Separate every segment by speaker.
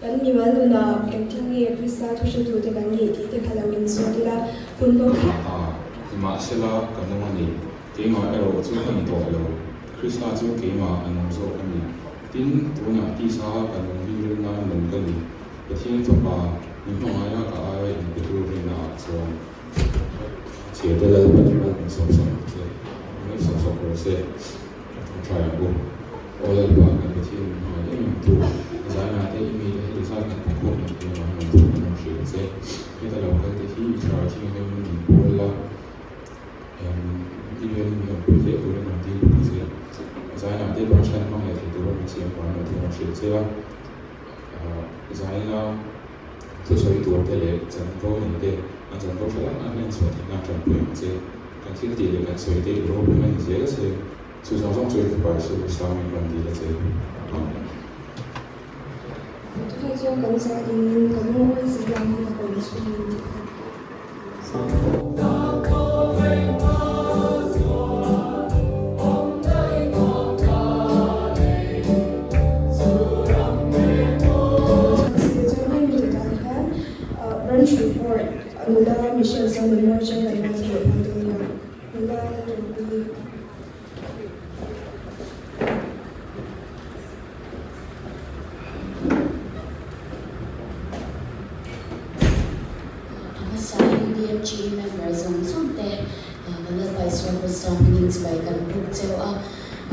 Speaker 1: kan ni walu na kentingi krista tu shudu te kan ni ti te khala win so dila punlo
Speaker 2: ma sela kanamani kema ero chu kan to lo krista chu kema anong so kan ni tin tuna ti sa kan bi na nan kan ni pathian to ba ni no ya ka ai ni tu ri na so che de la ba so so che ni so so ko se try go all the ba kan pathian ma ni tu zana te mi de sa kan ko ni ma na tu no she se ni ta lo ka te hi tra chi ni ni bola even you project or not deal with it zaina de branchen mang le to ro chi ko na to shi se wa zaina to so to te le chan ko ni de a chan ko sala na men so na chan pu se kan ti de le kan so de ro pu men se se su so so so pa so sa mi kan di le se
Speaker 1: tu zo kan sa din kan mo se yang ni ko su ni report nula mission sa memorial kan na sa dunia nula na rubi
Speaker 3: Amasai DMG members ang sunte kanal vice representatives by kan group teo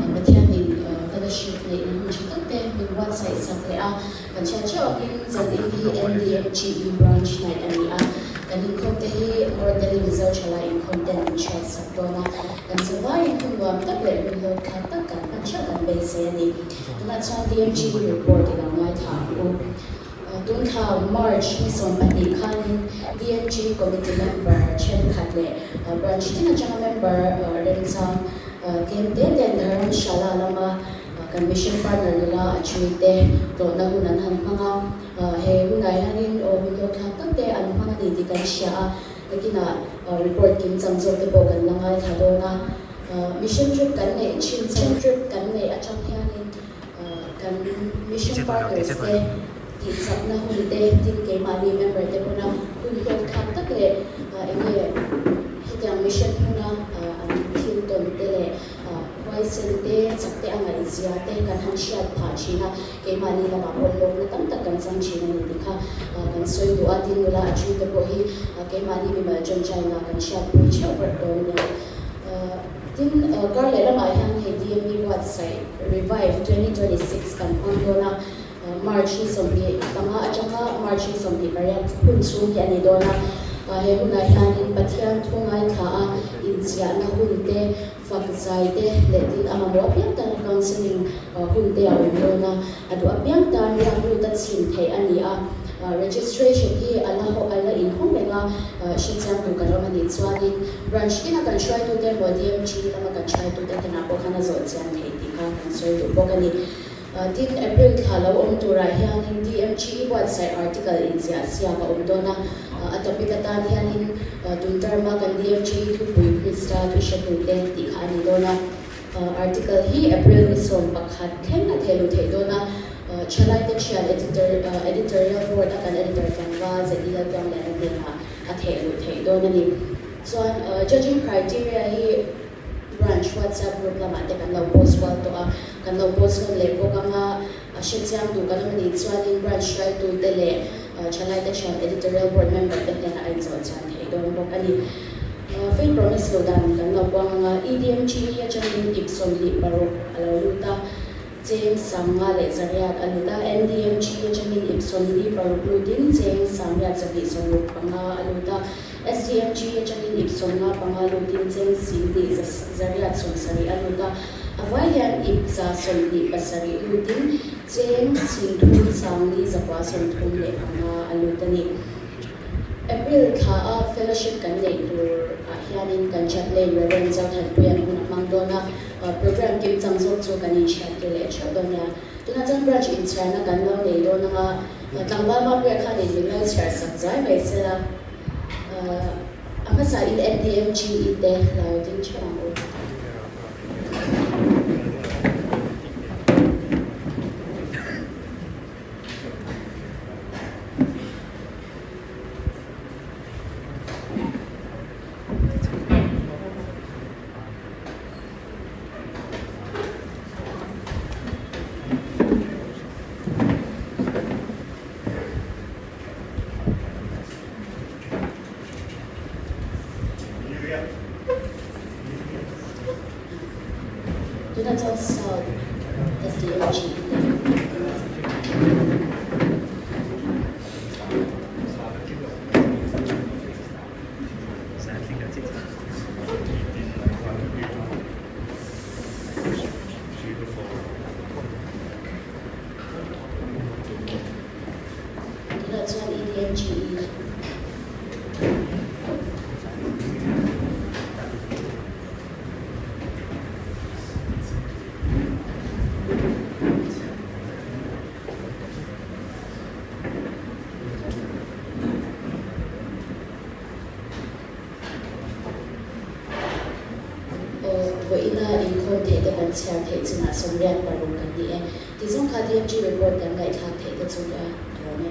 Speaker 3: Matian din fellowship na inahunjitote min website sa kaya kan siya in ZNP NDMG branch na area kan kote hi orderly result chala in content share sa dona kan survive kung wam tagle reload ka kan siya kan base ni na sa DMG report na mai tha ko dun ka March ni son pati kanin DMG committee member chen khatle branch tin na member ren sa game den haran shala lama kan mission partner nila achuite to na hunan han mga he hunay hanin o hulo khatte an mga ni kan siya nakina report kim changzo te bo kan langai thadona mission trip kan ne chin trip kan ne achang hianin kan mission partners te ti sap na hunde tin ke mani member te puna hulo khatte enge hityang mission puna an thil ton te le sente sakte anga iziate kan hanshiat pha china ke mani la ma polo na tam tak kan sang china ni dikha kan soi do atin nula achi te po hi ke mani mi ma jon china kan sha pu chi over don ya tin gar le la ma han he DME website revive 2026 kan ondona March ni sombi tanga achanga March ni sombi pariat hun chu ya ni dona he hunai hanin pathian thungai kha insia na hunte fakzai de letin amamo apiang tan counseling hunte a umona adu apiang tan ya lu ta chin thei ani registration hi ala ho ala in home nga shichang tu karom ani chwani branch kina kan try to the DMG lama kan try to the na po kana zo chang thei ti ka kan so to bokani tin April khalo tura hianin DMG website article in sia ka umdona atopika tan hianin duntarma kan DMG tu pui krista tu shatu te ti khani dona article hi April ni som pakhat khen na thelu thei dona chalai te chian editorial board akan editor kan wa zedila kan le na a thelu thei dona ni chuan judging criteria hi branch WhatsApp group lama te kan lo post wal to kan lo post no le po kanga shichang tu kan mani chuanin branch try to tele chalai te chian editorial board member te na ai chaw chan thei don bok ani faith promise lo dan kan lo panga EDMG ya chanin ipsom li paro alo luta cheng samga le zariat aluta NDMG ya chanin ipsom li paro bludin cheng samya chabi sonu panga aluta SDMG ya chanin ipsom nga panga lutin cheng sim li zariat song sari aluta Avayan ipsa soldi pasari lutin cheng sinthum sangli zakwa sonthum le anga alutani April kha a fellowship kan le tur hianin kan chat le reverend zau than puyan hun mangdona program kim changzo chu kan in chat ke le chadonya tuna chang branch in chana kan lo le do na tlangwa ma pwe kha le le char sak zai mai sela ama sa il NDMG ite lautin chang Tuna chang sa SDMG tuna chang EDMG ina in kon the de kan chia the china somriat parung kan di e ti song kha DMG report kan ngai thak the de chuya rone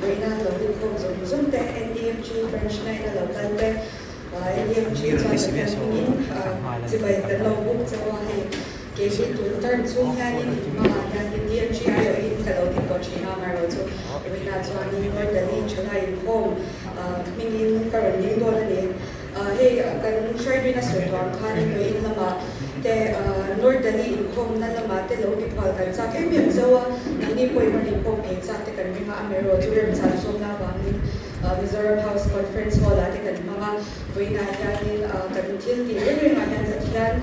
Speaker 1: Reina local codes of Zumte, NDMG branch na ina local te, NDMG chuan kan in tibay kan lo book sa wahi keshi tu term chu hianin NDMG ayo in kalo din ko china maro chu Reina chuan in or dali chuna in home mingin karon ding do na ni hey kan share din na swetwar khanin ko in lama te Nordali in home na lama te lo ipal kan sa ke mi zawa ni poi man in home e sa te kan mi ma amero chu rem sa so na wangin Mizoram House Conference Hall ate kan mga Reina hianin kan til ti Reina hian sa hian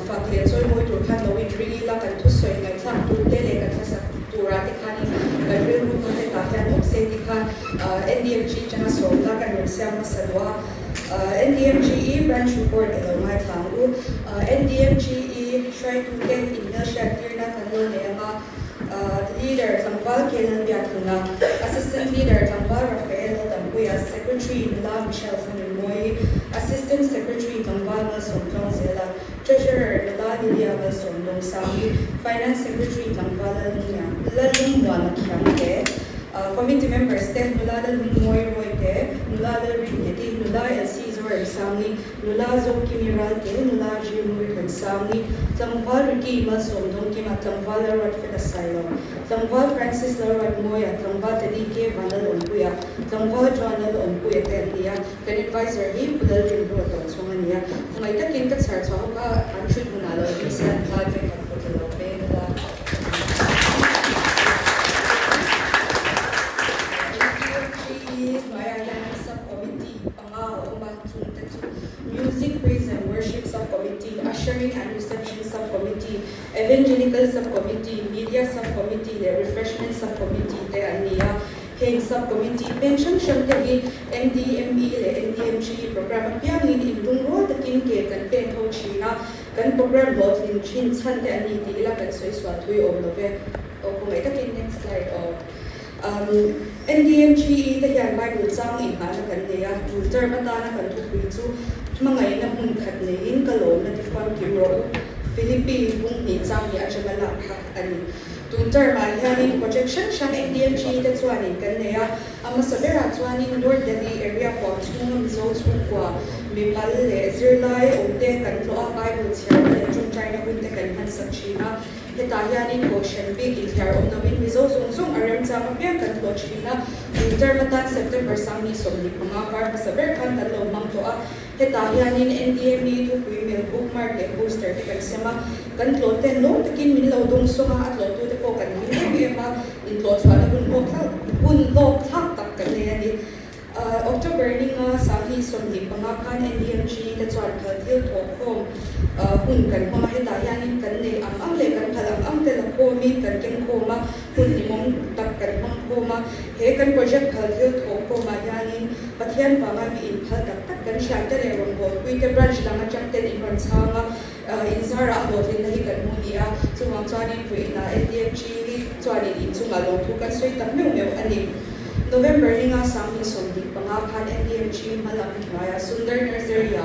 Speaker 1: fakle choi moi tur khan lo in really la kan thu soi ngai thak tu te le kan sa tura te khanin kan rel mu te ta hian okse ti khan NDMG chana so la kan rem siam na sadwa NDMGE branch report alo mai thangu NDMGE try to get inertia tirna kanlo nema leader Tangwal Kenan Biakluna assistant leader Tangwal Rafael Tampuya secretary La Michelle Funimoy assistant secretary Tangwal Somtong Zela treasurer La Lidia Somtong Sami finance secretary Tangwal Lalungwa Nakyangke committee members Steph Nulala Lumoy Royte, Nulala Riniti, Nula El Caesar El Sami, Nula Zokimi Ralte, Nula Jimu El Sami, Tangwal Riki Masom Donkima, Tangwal Rodford Asylum, Tangwal Francis Lorad Moya, Tangwal Tadike Vandal Ompuya, Tangwal Joanal Ompuya Tendia, can advisor him, Pudal Jimbo Tonsumania, Kumaita Kinta Sartoka, Anshud Munalo, Visa, Padre Kapotelo, Benala. Music, praise and worship subcommittee, ushering and reception subcommittee, evangelical subcommittee, media subcommittee, the refreshment subcommittee, the ania, Heng subcommittee, pension shelter, NDME, the NDMG program, piangin in Dungro, the King Cake and Pen Ho China, can program both in Chin San, the Anita, and Swiswat, we all of it. Okay, next slide. NDMG the yan Bible sang in hana kan leya tutor matana kan tukui chu mangai na hun khat le in kalom na tifan kimro Philippine bung ni chang ni achamala kha ani tutor ma yani projection shan NDMG the chuani kan leya ama sabera chuani North Delhi area ko chung result chu kwa mipal le zirlai omte kan lo a Bible chhar le chung China hun te kan han sakchina Hitahianin ko Shenbig Ilhar Omnawin Mizo Sungsung Aram Sama Piang Kanto China Intermatan September Sami Somni Kumakar Masaber Kan Talo Mangtoa Hitahianin NDME to Quimil Bookmark and Booster Kansema Kanto Ten No Takin Minlaw Dong Soma at Loto de Pokan Minema in Lotswana Hun Lok Tak Kanayani October ni nga sahi somni pangakan NDMG te chuan thil thok khom hun kan hma heta hianin kan nei ang le kan phalang ang te la khomi kan ken khoma hun ni mong tak kan hmang khoma he kan project thil thok khoma hianin pathian wanga bi in phal tak tak kan shan te le rong bol pui te branch langa chang ten in ron changa in zara ho tin nahi kan mu dia chuang chuanin pui na NDMG hi chuanin in chunga long thu kan soi tak meu meu ani November ni nga sami somdi pangakan NDMG malam maya Sundar Nursery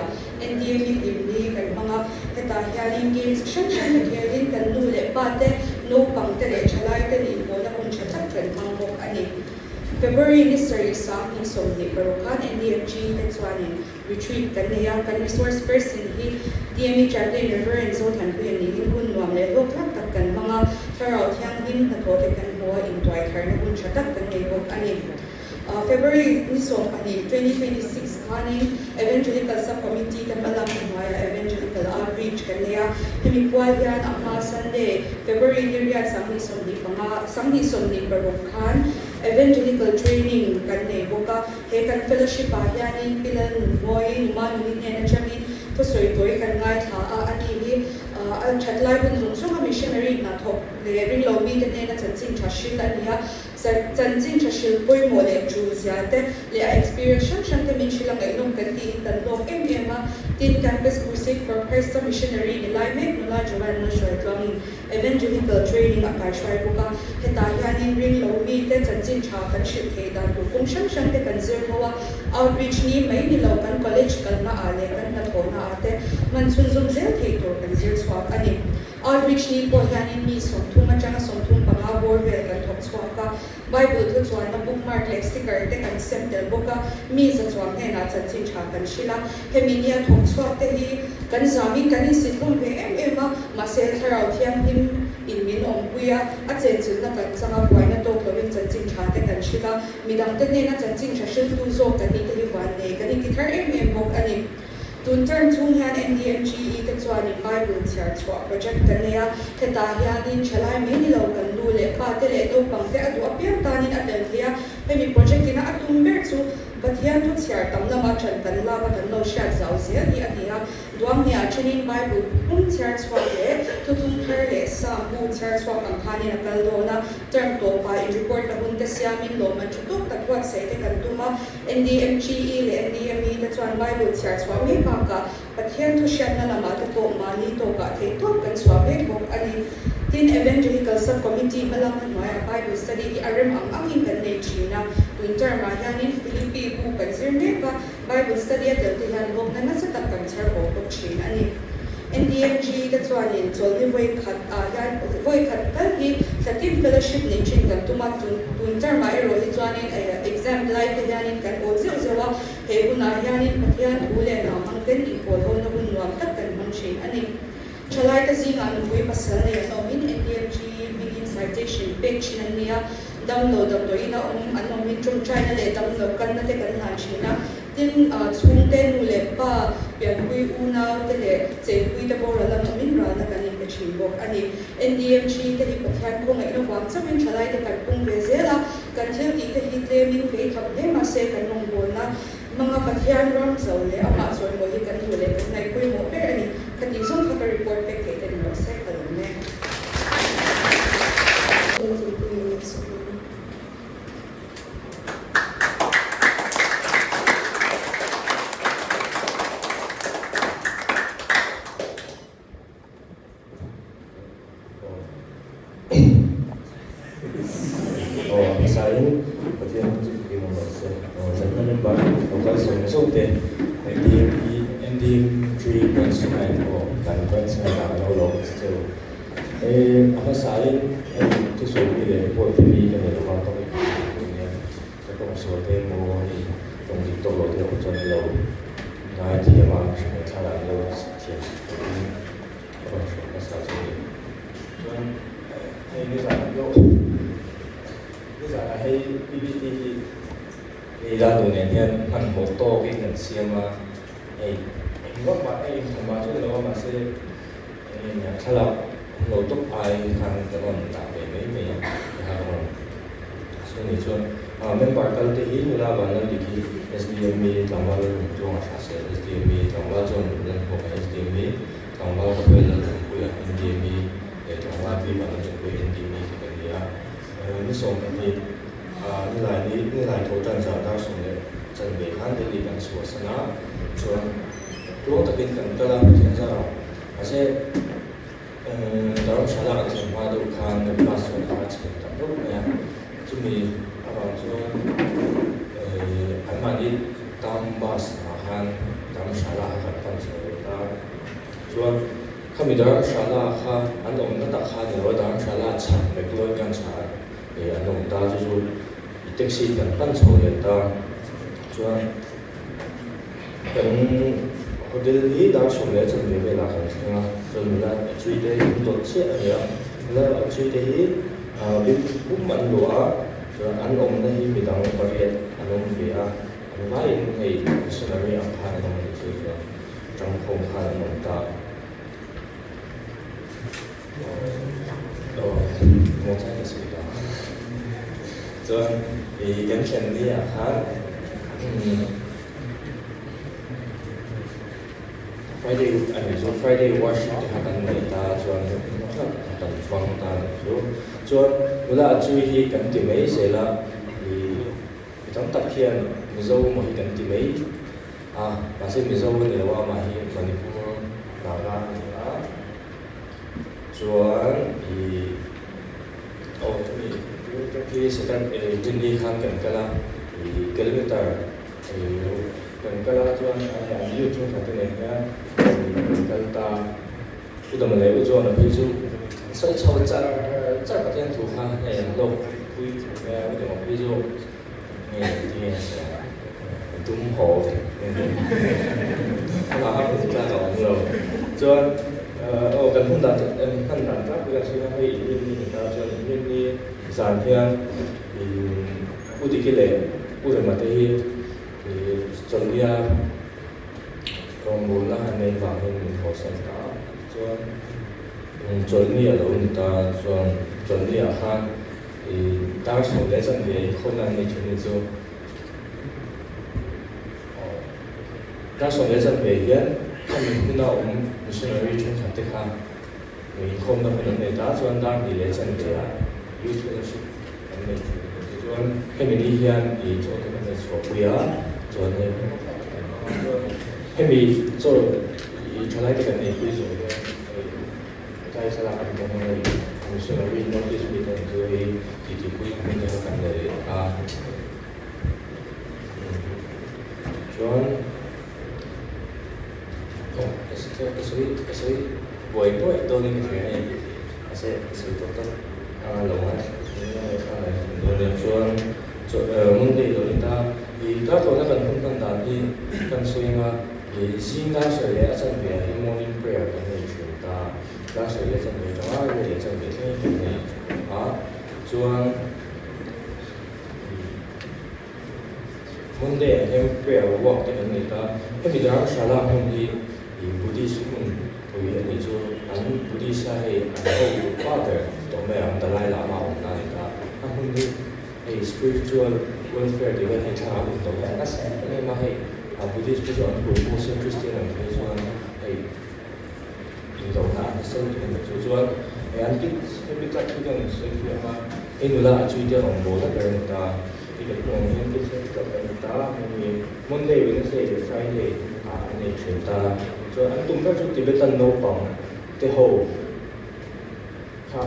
Speaker 1: NDMG dimni kan mga heta hialin games shan hialin kan nule pate no pangte le chalai te ni mo na kung chatak kan mangok ani February ni sari sami somdi parukan NDMG tetsuanin retreat kan niya kan resource person hi DME chaplain Reverend Zoltan Kuya ni hun nuam le lo tak kan mga Farao Tiang Hin na tote kan huwa in tuay kar na kung chatak kan ngayon ani February ni so ani 2026 kanin evangelical subcommittee kan malam kumaya evangelical outreach kan niya himikual yan ang mga Sunday February ni riyan sanghi somni barukan evangelical training kan niya buka he kan fellowship yanin pilan moy numan ni na chamin to soy toy kan ngai tha ani hi chatlai bun zung so missionary na thok le ring lo mi te na chanchin thashil ania chanchin thashil poi mo le chu ziate le experience shan te min shilang ai long kan ti tan lok em tin campus crusade for Christ missionary ni lai mek nula jovan no shoi tlong evangelical training a kai shoi buka heta hianin ring lo mi te chanchin tha kan shil the dan tu kung shan te kan zir hoa outreach ni mai ni lo kan college kan na ale kan na thona ate man chun zum zel the to kan zir swak ani outreach ni po hianin mi som thuma changa som thum panga borvel kan thok swaka Bible thu chuan na bookmark le sticker te kan semtel boka mi za chuan he na chanchin tha kan shila heminia thok swak te hi kan zami kan sitlum ve em ma se tharau thiam him in min ong puya a chen chun na kan changa buai na to lovin chanchin tha te kan shila midang te ne na chanchin tha shil tu zo kan ni te hi wan ne kan ni thar em bok ani tun term chung hian NDMG te chuanin Bible char chwa project kan neya heta hianin chalai me ni lo kan du le pa te le to pang te atu apiam tanin atel thia hemi project ina atum ber chu bathian tu char tam lama chan kan la ba kan no shat zau zia ni atia duam nia chanin Bible char chwa le tu tum thar le sa bu char chwa kan khani na kal do na term to pa in report na hun te siamin lo man chu tok tak wat sai te kan tuma NDMG le NDME te chuan Bible char chwa me ka pathian thu shan na lama te to mani to ka the to kan swa ve bok ani tin evangelical subcommittee malam maya Bible study arim ang kan nei china winter ma yanin Philippi bu kan zirne ka Bible study atel te han bok na sa tak kan char bok china ani NDMG te chuanin choli voi khat kal hi thatin fellowship ni chin kan tuma winter ma ero hi chuanin exam live te yanin kan o zewa he buna yanin pathian ule na mang ten in pol ho na bun nuam tak kan mang shin ani chalai ta zinga nu pui pasal ne no min NDMG begin citation page na niya download to ina ano min chung china le download kan na te kan han china tin chung te nu le pa pian pui una te le che pui te bor la no min ra na kan in chin bok ani NDMG te hi pathian ko ngai no wang chamin chalai te kan pung ve zela kan thel ti te hi te min ve thap he ma se kan nong bol na mga pathian ram zau le ama soi mo hi kan thu le kan nai pui mo per ani kan ti som ka report pe ke te no se kan ne
Speaker 4: Misalnya, bagian itu di mana saja. Saya nampak, kalau saya masuk deh, NDM3 konsumen kan konsumen kalau lo itu. Apa saya itu soal ini report ini kan ada orang tahu ini. Saya masuk deh mau ini, tong itu lo dia macam lo, nah dia memang cuma cara lo siap. Apa saya ini. Ini saya lo. Giờ hay PPT thì ra tụi này nhân thành một to cái ngành xem mà em có bạn em không bao giờ đâu mà sẽ nhà khá là nổi tốt ai hàng cái còn tạo về mấy mấy hàng rồi, cho nên là member kalau tu ini lah bạn nanti SDME tangwal tuang asase SDME tangwal zon lan ko SDME tangwal ko lan ko ya NDME tangwal bi ma lan ko NDME ki kan ya ni song ni ni lai to tan za da song le chan be khan de li kan so sana chuan tuang takin kan tala thian za ra ase darum shala kan ma do khan de pas so ka chhin ta ro ya chumi aba chuan Mani tambas mahan dam shala ha kan so ta chuan kami dar shala ha an om na ta kha ni ro dam shala chan me kloi kan cha an om ta chu taxi kan pan so le ta chuan kan hotel hi dar so le chan me la kan thanga chuan la chui de dot che ya la chui de hi bi bum man lo a chuan an om na hi mi dang pariat an om ve a vai ngay missionary ang khan ng mga sila trong không khan ng ta một cái sự đó cho thì gắn chân đi à khan Friday worship thì hàng ngày ta cho tận phong ta cho là chui hi cảnh tìm mấy sẽ là thì trong tập hiện Mizo mo hi kan ti mai kasi Mizo ni lawa ma hi Manipur Naga chuan thì sẽ kan Jinli Khan kan kala kilometer kan kala chuan an yu chung ka ne ya kan ta udam le u chuan a phi chu sai chau cha ka tian thu kha ne lo pui ya udam phi chu ne ti đúng hộ là hấp dẫn ra rồi rồi cho cần không đặt thân đặt các cái sự hay như ta cho những cái sản thiên thì ưu tiên cái lệ ưu tiên mà thì chuẩn bị còn muốn là hành nên vào nên mình có sản đó cho chuẩn bị ở đâu người ta chuẩn bị ở hàng thì đa số lễ chuẩn bị không làm nên chuyện gì đa số lễ dân về hiện không mình cũng nào cũng missionary trong sản tích hàng mình không đâu mình để đa số đang thì lễ dân về yêu thương là sự anh này cho nên mình đi hiện thì cho cái vấn đề số bia cho nên mình cho lại cái này ví dụ như cái sẽ là anh cũng này missionary nó đi du lịch rồi thì quý mình sẽ cần để cho cái buổi tối tôi nên cái này sẽ sự tốt tốt lâu ngày rồi đến muốn đi rồi ta thì các tôi đã cần không cần đàn đi cần suy mà thì xin đã sẽ lẽ chân về thì morning prayer cái này chúng ta đã sẽ lẽ chân về đó là lẽ chân về cái này chuan Monday em prayer walk cái này ta cái gì đó sẽ làm không đi Buddhist tôi nghĩ cho anh Buddhist hay anh Father tổng mấy ông Dalai Lama ông ta anh không đi spiritual welfare thì vẫn hay trả ông tổng mấy anh sẽ cái mà hay Buddhist bây giờ anh cũng vô sinh Christian anh thấy cho anh hay in đầu ta sâu thì mình cho anh biết cách cái cần xây dựng mà anh là chui theo ông bố rất là người ta thì cái lòng nhân cái sẽ gặp người ta mình Monday Wednesday Friday anh ấy chuyển ta cho anh tung các chút Tibetan nấu bằng cái hồ ha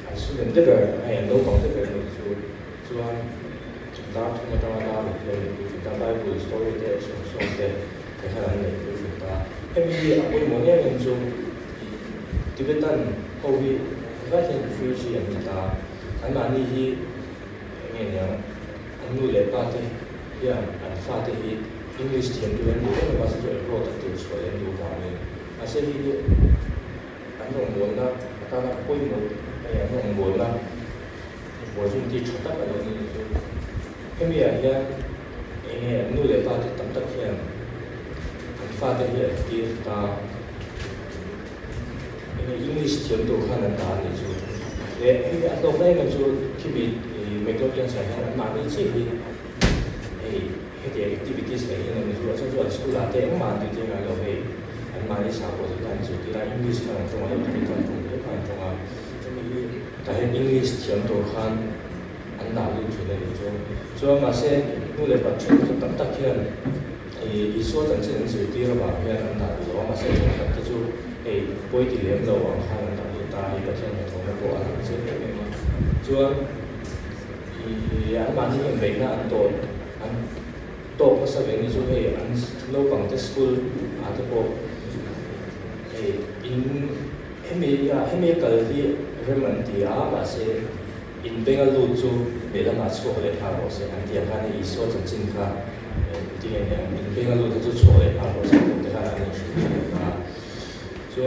Speaker 4: anh sử dụng tất cả anh nấu bằng tất cả những thứ cho anh chúng ta lên chúng ta Bible story để sống để hai anh này chúng ta em đi ở bên một nhà mình dùng Tibetan hầu như các hiện free gì anh ta anh mà đi anh nghe anh nuôi lệ ba thế ya anh pha thế English thiền tu anh cũng là sự rồi tập từ sửa anh tu vào nên anh sẽ đi anh không muốn là ta là quên một anh không muốn là một chuyện gì chặt tất cả những gì cái gì vậy anh nuôi lại ba thì tập tất hiện anh pha thế hiện thì ta anh English thiền tu khá là ta thì chú để anh đâu đây mà chú khi bị mấy câu chuyện xảy ra anh mà đi chỉ 啲 activities 嚟嘅，你做做 school 啦，啲慢啲啲啊，又係很慢啲查過啲單詞，啲啦 English 可能仲係有啲咁重，啲可能仲啊，即係啲，但係 English 強度看很難入去嘅那種，所以嘛些我哋把全部等得嘅，一說真正是啲啦嘛，咩很難嘅，我嘛些從頭到就背啲兩路往看等到大一個天嘅，從那個啊，即係咩嘛，所以很慢啲嘅未那多。多個十年你就係按老講的 school 啊，這個因係咪個啲remedy啊，或是因邊個路就未得嘛錯嘅下落先，按啲看你所真正個啲嘢，因邊個路就錯嘅下落先，對下來你係啊，所以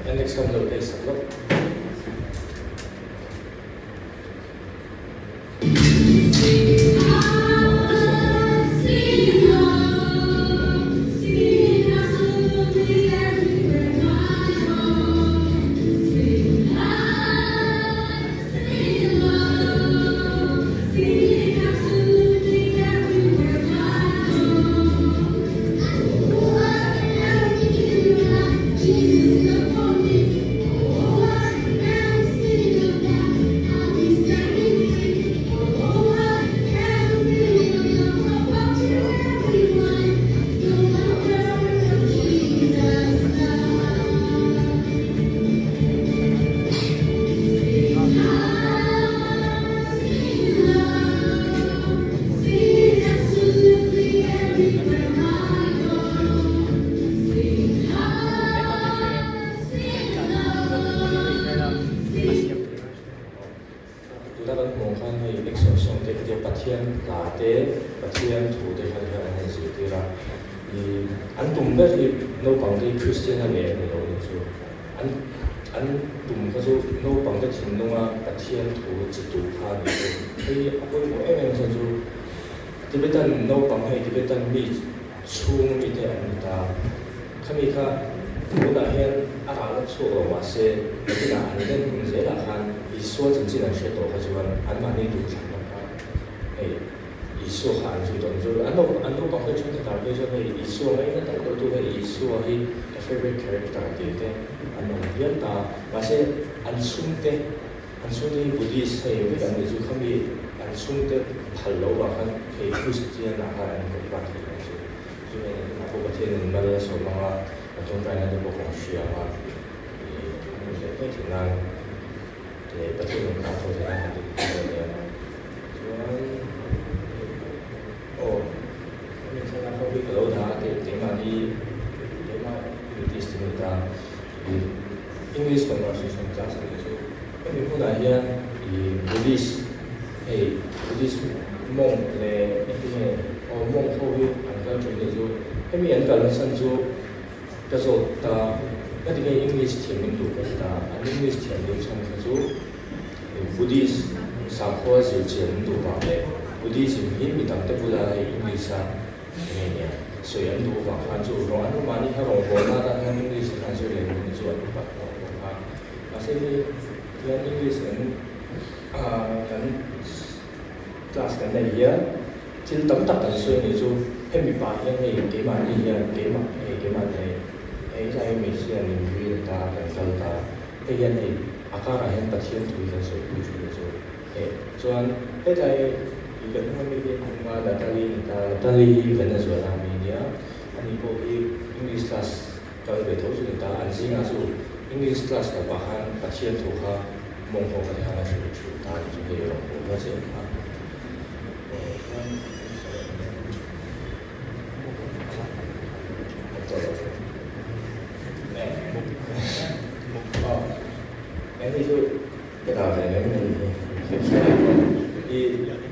Speaker 4: 係 next come 到第十咯。Christian 嘅嘢嚟到就，按同嗰種老幫嘅程度啊，把天圖制度下嚟做，所以我誒就特別等老幫係特別等咪衝咪啲人打，佢咪佢我那天阿拉錯嘅話是，你那安尼唔使來看，伊所真正嘅學到佢就話安慢啲讀長啦，伊所看最多就按老幫嘅程度大概就係伊所嘅那大概都係伊所係。favorite character dito ano yan kasi ansunte Buddhist ay yung medyo kami ansunte halawa kan kay Christian na karan ko bakit so ako ba tin mala so mga atong kaya na po kung siya ma ano siya kay tinang kay pati ng kaso sa akin so ano sa ako biglo na tema di Istimita English conversation class gitu. Kami pun ada di Buddhist monk le monk hobi angka itu. Kami angka lesan tu kalau ta ketika English team itu kita English team itu sama tu Buddhist sakwa sejen tu pakai Buddhist ini kita tak boleh English ini ya. 水人都話翻做，我安都買啲香港貨啦，但係呢啲時間水嚟唔做人不講啊，或者啲呢啲人咁 class 緊嚟嘢，即係等特等水你做，係咪白人係幾萬啲嘢，幾萬係在美西人領域打等等打，啲人係阿家人係不天推嘅水不出嚟做，做完係在一個咁嘅嘢，我大利Venezuela media，你過去 English class 教佢哋討論打安心啊，做 English class 嘅話，把天圖下蒙學嘅係咪係做打就係用嗰啲啊。Ini tu kita ada ini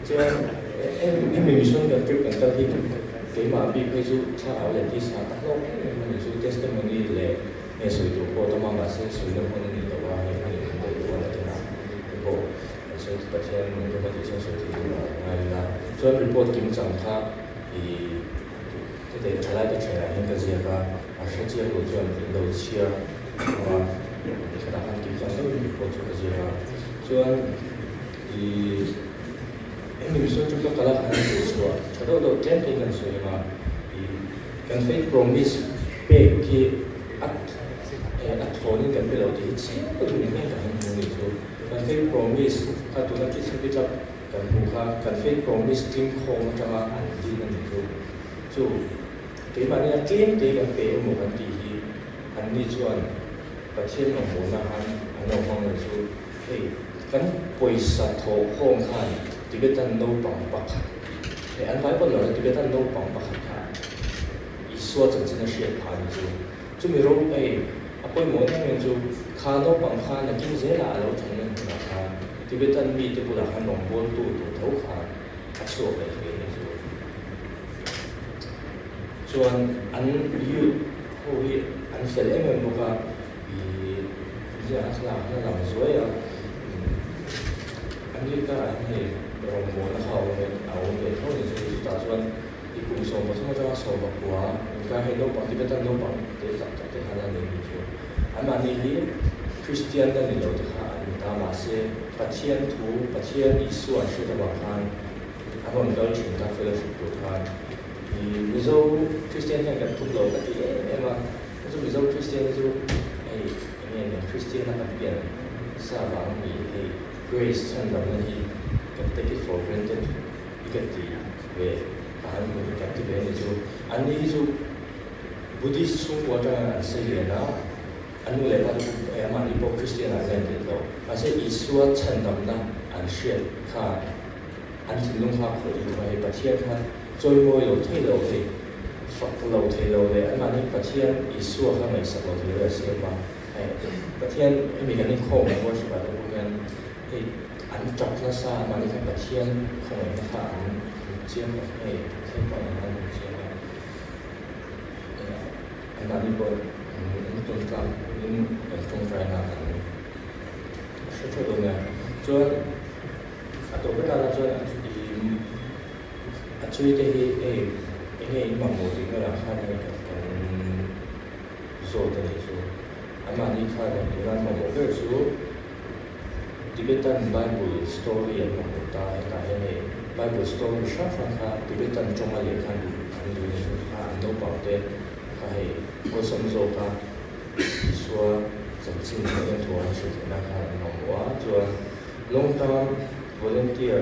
Speaker 4: 就em mission嘅 trip 等等啲幾萬 B 佢就差好人啲差得咯，你就 testimony 咧咩水度過得嘛先水都可能你度啊，你可能你度啊啲啊，個所以白天你都可以先水啲啊，係啦，所以 report 檢查他即係睇嚟啲全係應該係個實際路轉路車啊，係大家基本上都播出嘅啫嘛，所以你說中國可能係錯，睇到到 campaign กัน所以嘛，กัน fake promise 俾佢拖呢กันไปเราที่ชี้ก็ดูในแง่การทำนี่ဆိုกัน fake promise ถ้าตัวนั้นคิดสิ่งที่จะกันผู้ค้ากัน fake promise จริงคงจะมาอันดีนั่นsoที่บ้านนี้เกมที่กันเป็นหมู่กันที่อันนี้ส่วนประเทศของหมู่นะฮะอันนั้นของเราsoกันป่วยสัตว์โถโค้งขันที่เป็นโนปังปักขันอันไว้บนเราที่เป็นโนปังปักขันอีส่วน真的是也怕的就没有阿婆某那边就看到帮看那经济啦，然后从那边看，这边单米这不啦看农播多头看，他说的这个就，ส่วนอันยูโอ้ยอันเสร็จแล้วมันบอกว่าจะอันหลังนั่นหลังสวยอ่ะอันนี้ก็อันนี้เราโมนะเขาเนี่ยเอาเนี่ยเขาเนี่ยสุดท้ายส่วนอีกกลุ่มสองก็ต้องจะว่าสองแบบว่าการให้โน้ตบางที่เป็นโน้ตบางเดี๋ยวจับได้ขนาดนี้อยู่อันนี้คริสเตียนนั่นเราจะหาอันตามมาเสียประเทศทูประเทศอิสราเอลที่จะว่ากันอันนั้นก็ถึงกับเฟลชิปตัวกันมิโซคริสเตียนเนี่ยกับทุกโลกที่ว่ามิโซคริสเตียน就เนี่ยคริสเตียนนะครับเปลี่ยนสาบานมีgrace ฉันแบบนี้กับ take it for granted อีกทีเว้ยอันนี้กับที่เป็น就อันนี้就Buddhist 中国这样是也呢，安努来把嘛尼波 Christian 来认得到，而且以说承认呢，安是看安听龙华可以为ประเทศ看最末有退路的，发路退路的，安嘛尼ประเทศ以说他们什么退路是吧？ประเทศมีกันนี่โค้งว่าใช่ป่ะพวกนั้นอันจับนะซามานี่ประเทศของนะครับอันเชื่อมให้เชื่อมต่อนะครับเชื่อมอันนี้ก็ตรงกลางนี่ตรงกลางนะครับช่วยตรงนี้จนตัวเป็นอะไรจนช่วยได้ให้มาโมดิก็ราคาในการโซนนี้โซอันนี้ค่าในตัวนั้นมาโมก็โซที่เป็นตัน Bible story อันมาโมตายให้ Bible story ชอบฟังค่ะที่เป็นตันจงมาเรียนกันอันนี้ค่ะอันนู้นบอกเด็กให้我什么时候吧？说怎么进行的图案是挺难看的，我做 long term volunteer，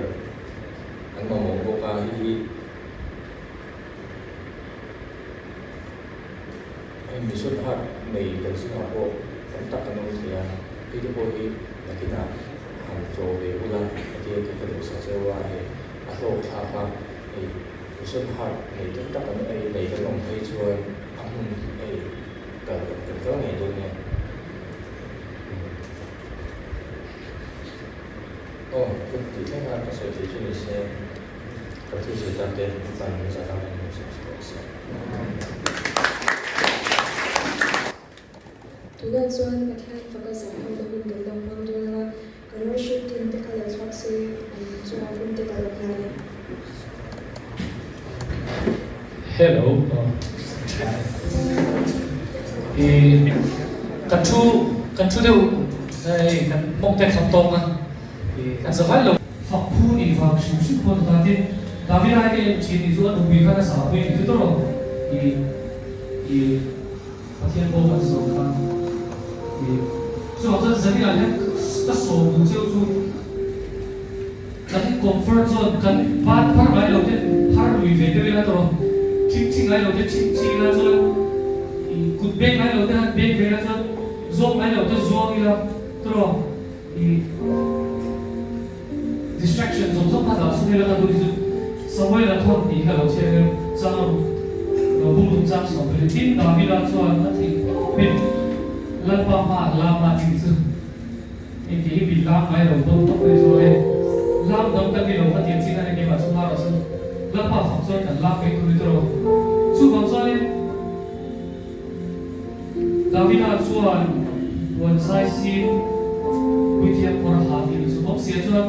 Speaker 4: อันมาโมโอกาที่มีส่วนภาคในการสิงคโปร์ผมตัดกันตรงที่ที่ที่พวกนี้นักกีฬาทำโจเวอุลันที่ที่กระดูกสัตว์เซลล์ว่าอาโลคาฟ้ามีส่วนภาคในที่ตัดกันในกระลงให้ช่วยกับก็ไงตัวเนี่ยโอ้ก็ดีแค่งานก็สวยที่นี่เสียก็ที่สุดตั้งแต่ปันนี้จะทำให้มันสวยเสีย
Speaker 1: ทุกคนส่วนประเทศฝรั่งเศสเขาจะเป็นกันลงมาดูนะการว่าชุดทีมที่เขาจะชักซื้อส่วนคนที่เขาจะพาเนี่ย
Speaker 5: Hello. Kan chu deu kan mong tek som tong kan sa vai lo fa phu ni fa shu shu ko ta tin da vi ai ke chi ni zo du bi ka sa pui ni to ro fa tian bo fa so ka so ha zhen zhen ya ta so bu jiu zu kan comfort zone kan pat par mai lo te har lui ve de la to ching ai lo te ching la zo cụt bên ai đầu tiên bên về là zoom ai đầu tiên zoom là rồi distraction zoom zoom bắt đầu xuống đây là tôi đi somewhere là thôi thì cái đầu tiên sang bung bung sang xong rồi tin đó vì là cho nó thì bên lần ba mà làm mà thì chứ thì bị làm ai đầu tiên tóc đây rồi làm đầu tiên cái đầu tiên chỉ là cái mà chúng ta là lần ba phẳng rồi là làm cái tôi rồi chú phẳng rồi Davina chuan one size sin Puithiam kor hati ni chupok sia chuan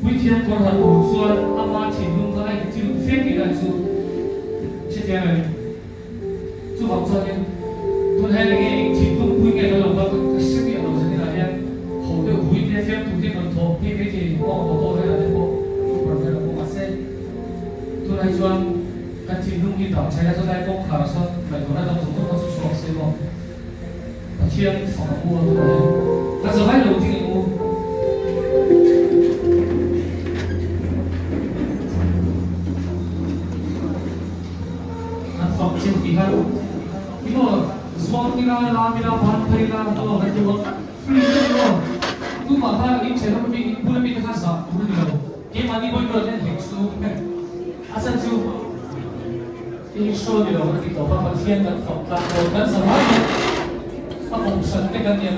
Speaker 5: Puithiam kor hat u chuan ama thinung ka ai chu fek ni la chu chetian ani chu bang chuan tun hai le nge thinung pui nge lo ba ka shimi lo zani cái gì có một tô hay là cái bộ còn cái là bộ mặt sen tôi này cho cái gì nung như tàu chạy ra cho đây có khả năng là tôi đã dùng tôi có chút sốt xe không thiên phòng mua rồi ta giờ phải đầu tiên mua phòng trên kỳ hạn nhưng mà số kia là bán thay là tôi phải chịu free luôn tu mà ta ít chơi nó bị bùn bị khá sợ bùn nhiều cái mà đi bồi rồi nên hình số asan số cái số điều nó bị tổ hợp thiên là phòng ta rồi ta giờ phải ta phòng sân cái cái này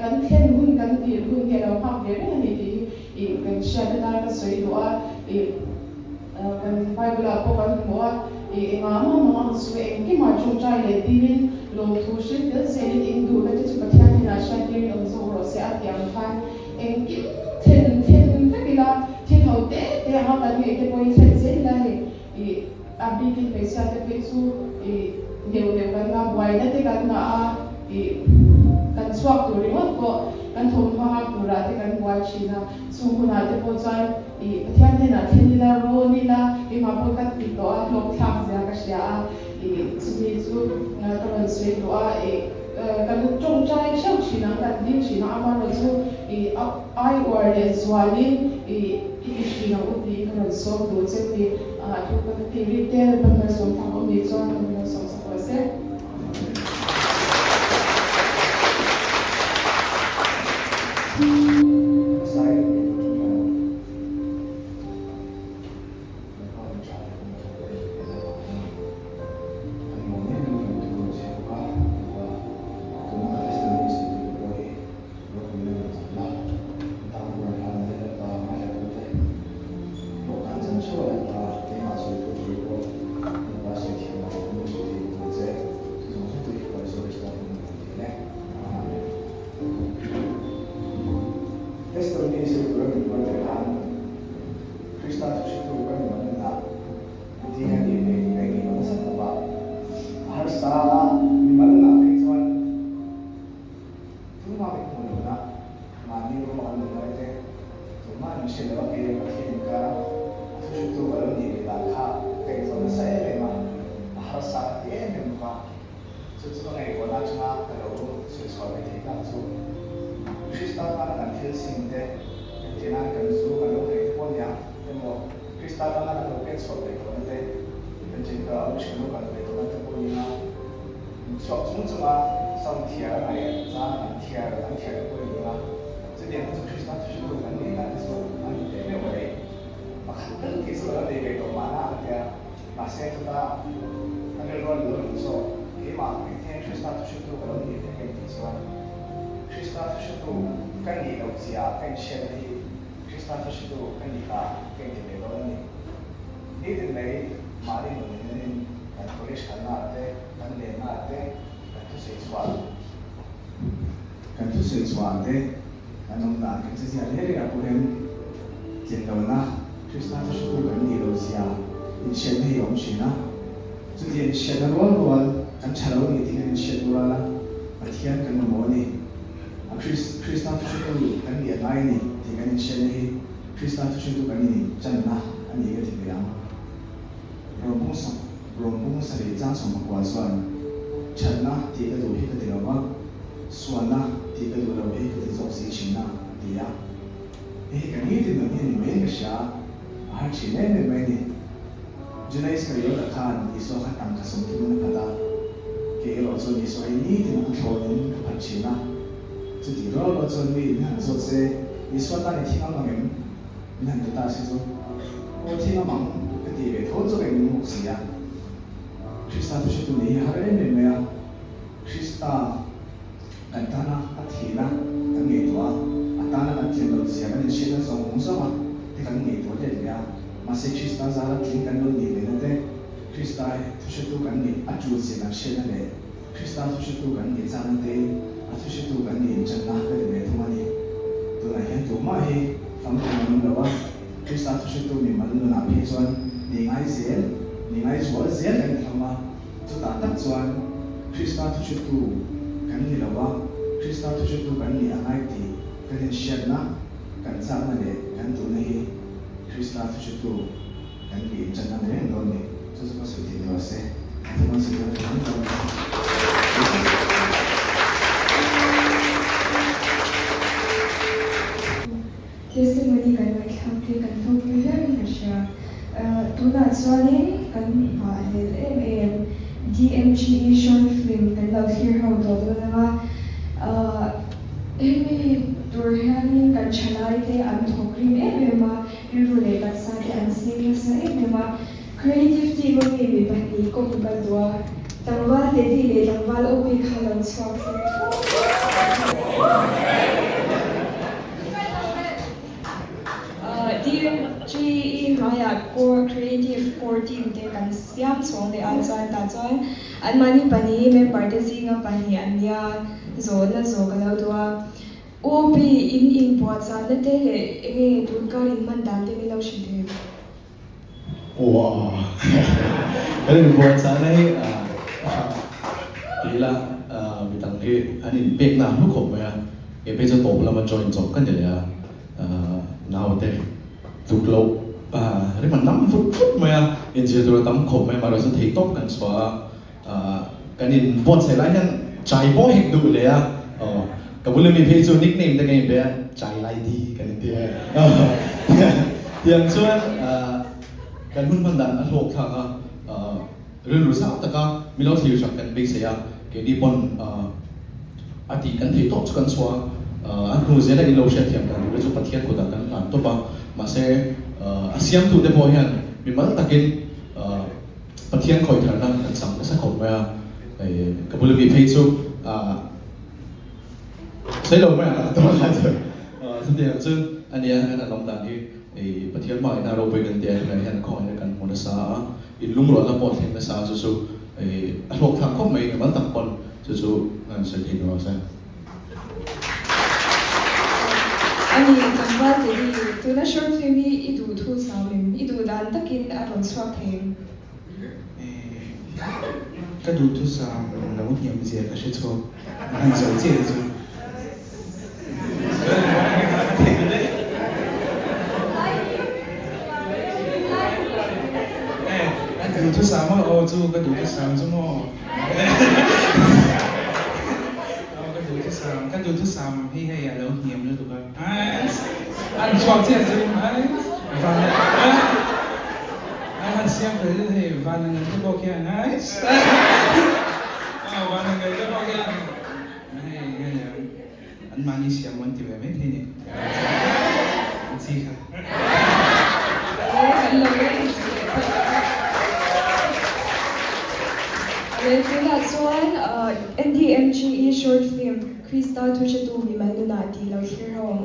Speaker 6: kan khen hun kan dir hun ge lo hak ve kan Bible po kan mo nga mga suwe ki ma chung chai le din lo thu shi de se ni indu na chu pathian ni na sha ki lo zo ro se atyang khan en ki ten ta kila thi ho te ha ta ni te poi se se la he abi ki pesa te pe chu neu kan na wai na te kan na kan swak tu ri ko kan thom ha tu ra te kan wai chi na sung ku na te po chan pathian ni na then ni la ro ni la ma po kat pi to a lok thak ja ka sha sumi chu na ka ron se to kan chung chai shau chi na kan din chi na ama ro chu ai or le zwalin chi na u ti ka ron so do che ti tu ka ti ri te ban na so ta o mi chuan kan na so sa ko se testimony kan mai thangti kan thok pi very na sha tuna chuanin kan DMGE short film kan lau hir ho do do na emi turhanin kan chalai te an thokrim ma riru le kan sa te an sing sa ma creative team of emi pahni ko ba dua tangwa te di le tangwal o pi khalan swak DMGE
Speaker 1: ding raya core creative core team te kan siam chong le an chuan ta chuan an mani pani member te zinga pani ania zo na zo kalo tua OP in po cha na te le e tun ka rin man dan te mi lo shi te
Speaker 7: wow cái này buồn sáng nay ý là vì thằng ấy anh ấy biết làm lúc khổ mà cái bây giờ tổ là mà join job cái này là nào thế lúc lâu đấy mà 5 phút mà hiện giờ tôi tắm khổ mà rồi sẽ thấy tốtกันxóa cái này buồn sẽ lại nhân trái bó hết đủเลยcái bữa mình thấy số nickname cái này bé trái lại đi cái này thìส่วนการหุ่นพันดันอันโลกทางเรื่องรู้สึกแต่ก็มีเราที่อยู่จากกันบิ๊กเสียเกี่ยวกับอดีตกันที่โต๊ะกันสัวอันนู้นเสียได้อินโนเวชันเทียมกันหรือจุดพัฒนากันกันหลังตัวปะมาเสียอาเซียนตัวเดบอยฮันมีมันตะกินพัฒนาคอยทางนั้นกันสั่งสักคนไหมกับบุรุษมีเพจซูใช่หรือไม่ตัวนั้นจะสุดท้ายซึ่งอันนี้อันนั้นลองดันที่ประเทศใหม่น่าเราไปกันเดียวกันยันคอยกันมนุษย์อินลุ่มหลอนละปอดเห็นภาษาจู่ๆโลกทางข้อมูลมันต่างกันจู่ๆนั่นสิ่งที่เราใช้
Speaker 1: อันนี้จังหวะที่ตัวนั้น short film นี้อีดูทูสาวมิมอีดูดันตะกินอารมณ์ชอบเพลง
Speaker 7: ก็ดูทุกสามเราเห็นเสียก็ใช่ชัวร์อันสองเจ็ดจู่ดูทุกสามว่าโอ้จู่ก็ดูทุกสามจู่โม่ก็ดูทุกสามให้เราเหี่ยมเลยถูกไหมอันชอบเจ็ดจู่ฟังอันเสียงเลยให้ฟังเงินที่บอกแค่ไหนฟังเงินที่บอกแค่ให้อันมานี่เสียงมันที่แบบไม่ที่นี่สิค่ะ
Speaker 1: คือละส่วน NDMGE short film Krista ทุชตูมีมันนาทีเราชื่อร้อง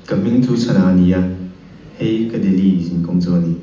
Speaker 8: Coming to Chanania, hey, Kadeli is in Kongzoni.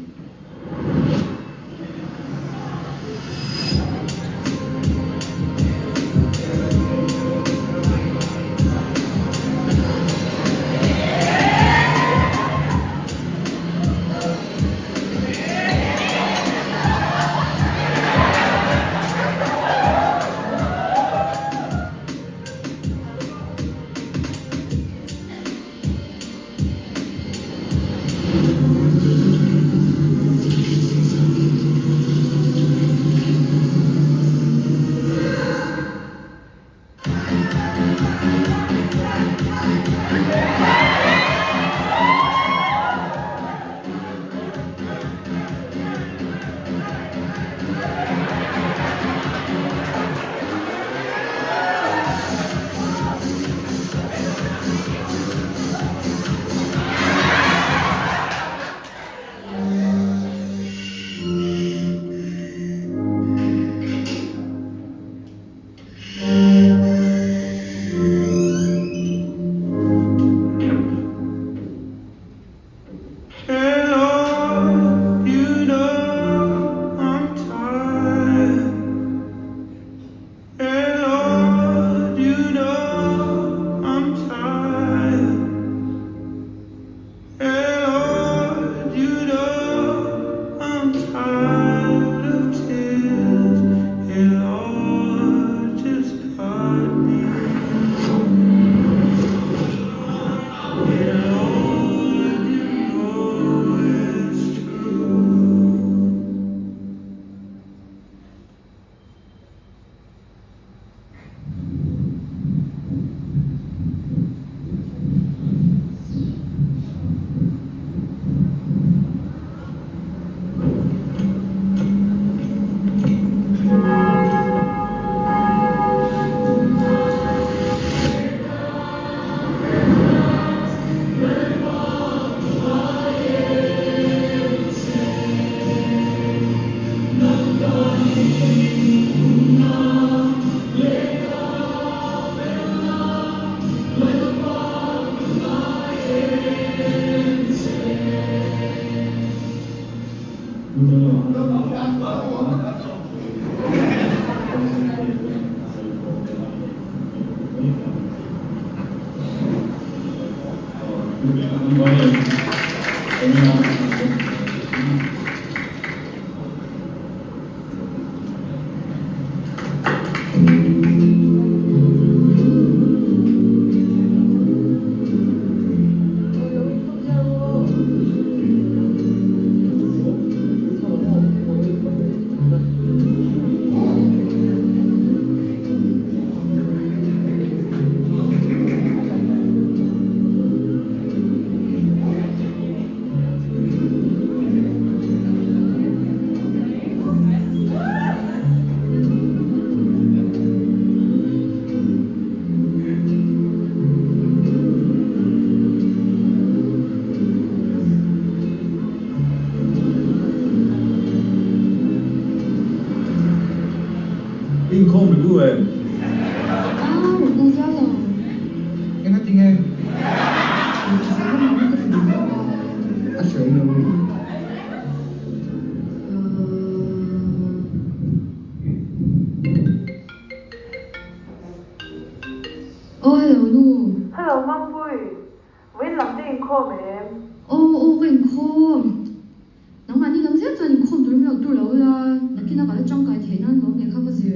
Speaker 7: Anh không được đuổi.
Speaker 9: 我公交了。
Speaker 7: Em nói tiếng Anh. À, sure, no.
Speaker 9: hello nu.
Speaker 10: Hello, Mom Vui. Với làm gì khô mẹ em?
Speaker 9: Quên khom. Nó mà đi làm thế cho nên khom đúng là tôi lâu là. Nó kia nó gọi là trong cái thế nên nó nghe khá có gì.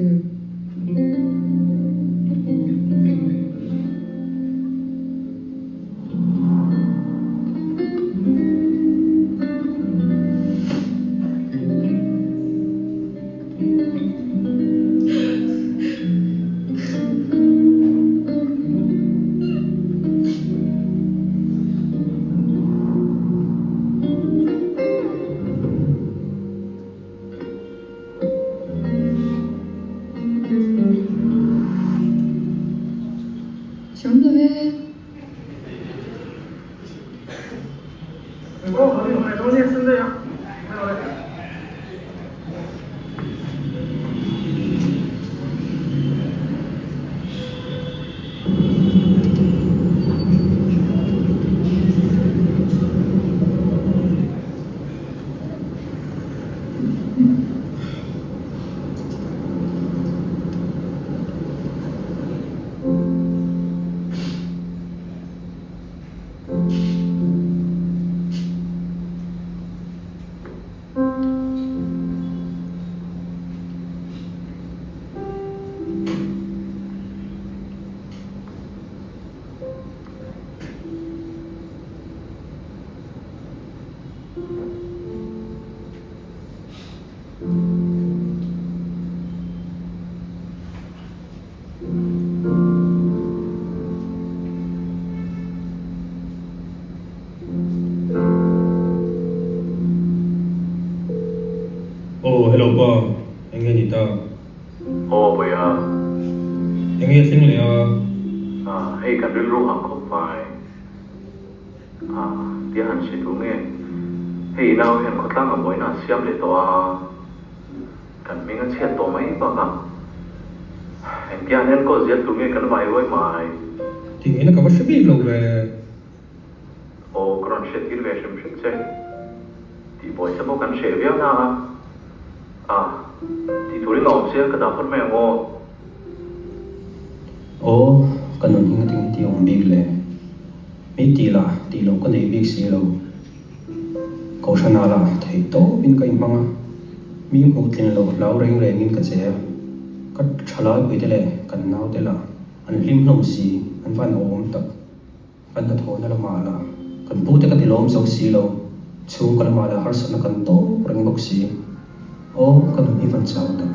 Speaker 9: Sống rồi về.
Speaker 11: Hello ba, anh nghe gì ta?
Speaker 4: Vậy à?
Speaker 11: Anh nghe tiếng lệ à?
Speaker 4: Hay cần đến lúc học không phải. Tiếng Hàn sẽ đúng nghe. Hay nào hiện có tăng ở mỗi nào xem để tòa. Cần mình ăn chết tòa mấy ba cả. Anh kia nên có giết đúng nghe cần vài với mày.
Speaker 11: Thì nghĩ là có sẽ biết lâu về.
Speaker 4: Còn sẽ đi về xem xem xem. Thì bồi sẽ bao cần sẽ biết na. Thì thôi ngọc sẽ cái đào phân mẹ ngô.
Speaker 11: Cái nón hình tiếng tiếng ông biết lệ. Mấy tí lâu cái này biết xí lâu. Câu chuyện nào là thấy tốt bên cái bằng mình hút lên lâu lâu rèn rèn in cái gì cái trả lời với thế này cái nào thế là anh lim lòng xí anh vẫn ôm tập anh thật thôi là mà là cái bút cái tí lom sâu xí lâu chung cái mà là har sát cái tốt rèn bốc xí cái nón vẫn sao tập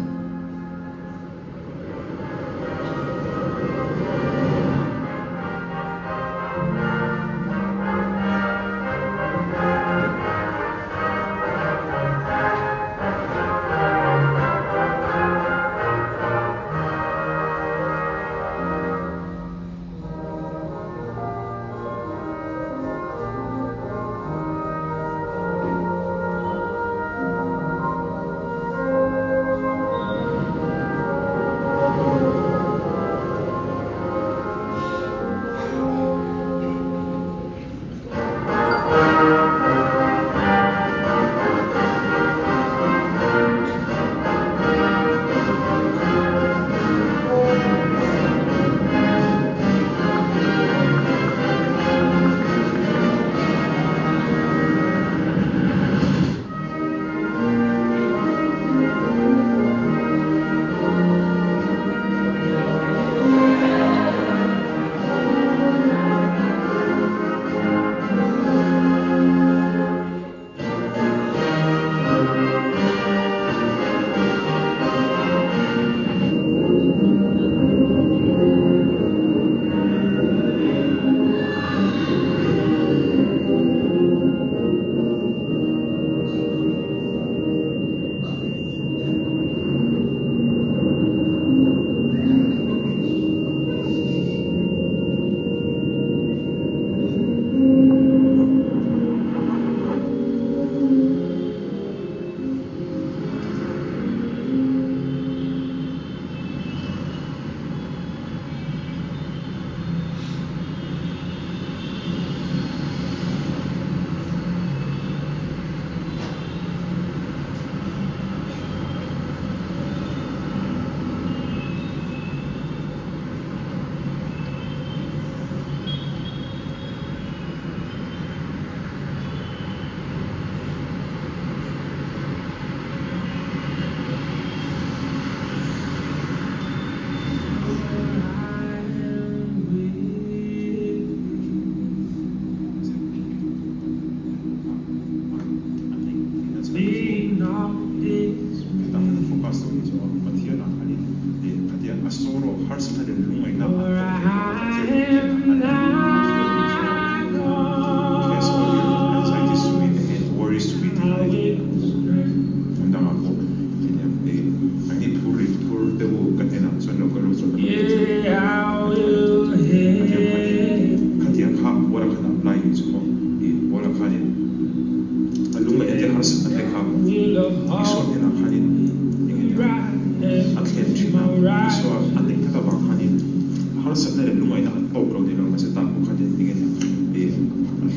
Speaker 12: na rin lumay na po pro din ang masita ko kadin tingin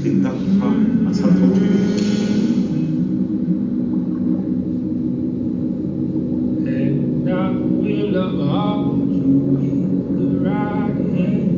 Speaker 12: tindak ha asal to
Speaker 13: and I will hold you with the right hand.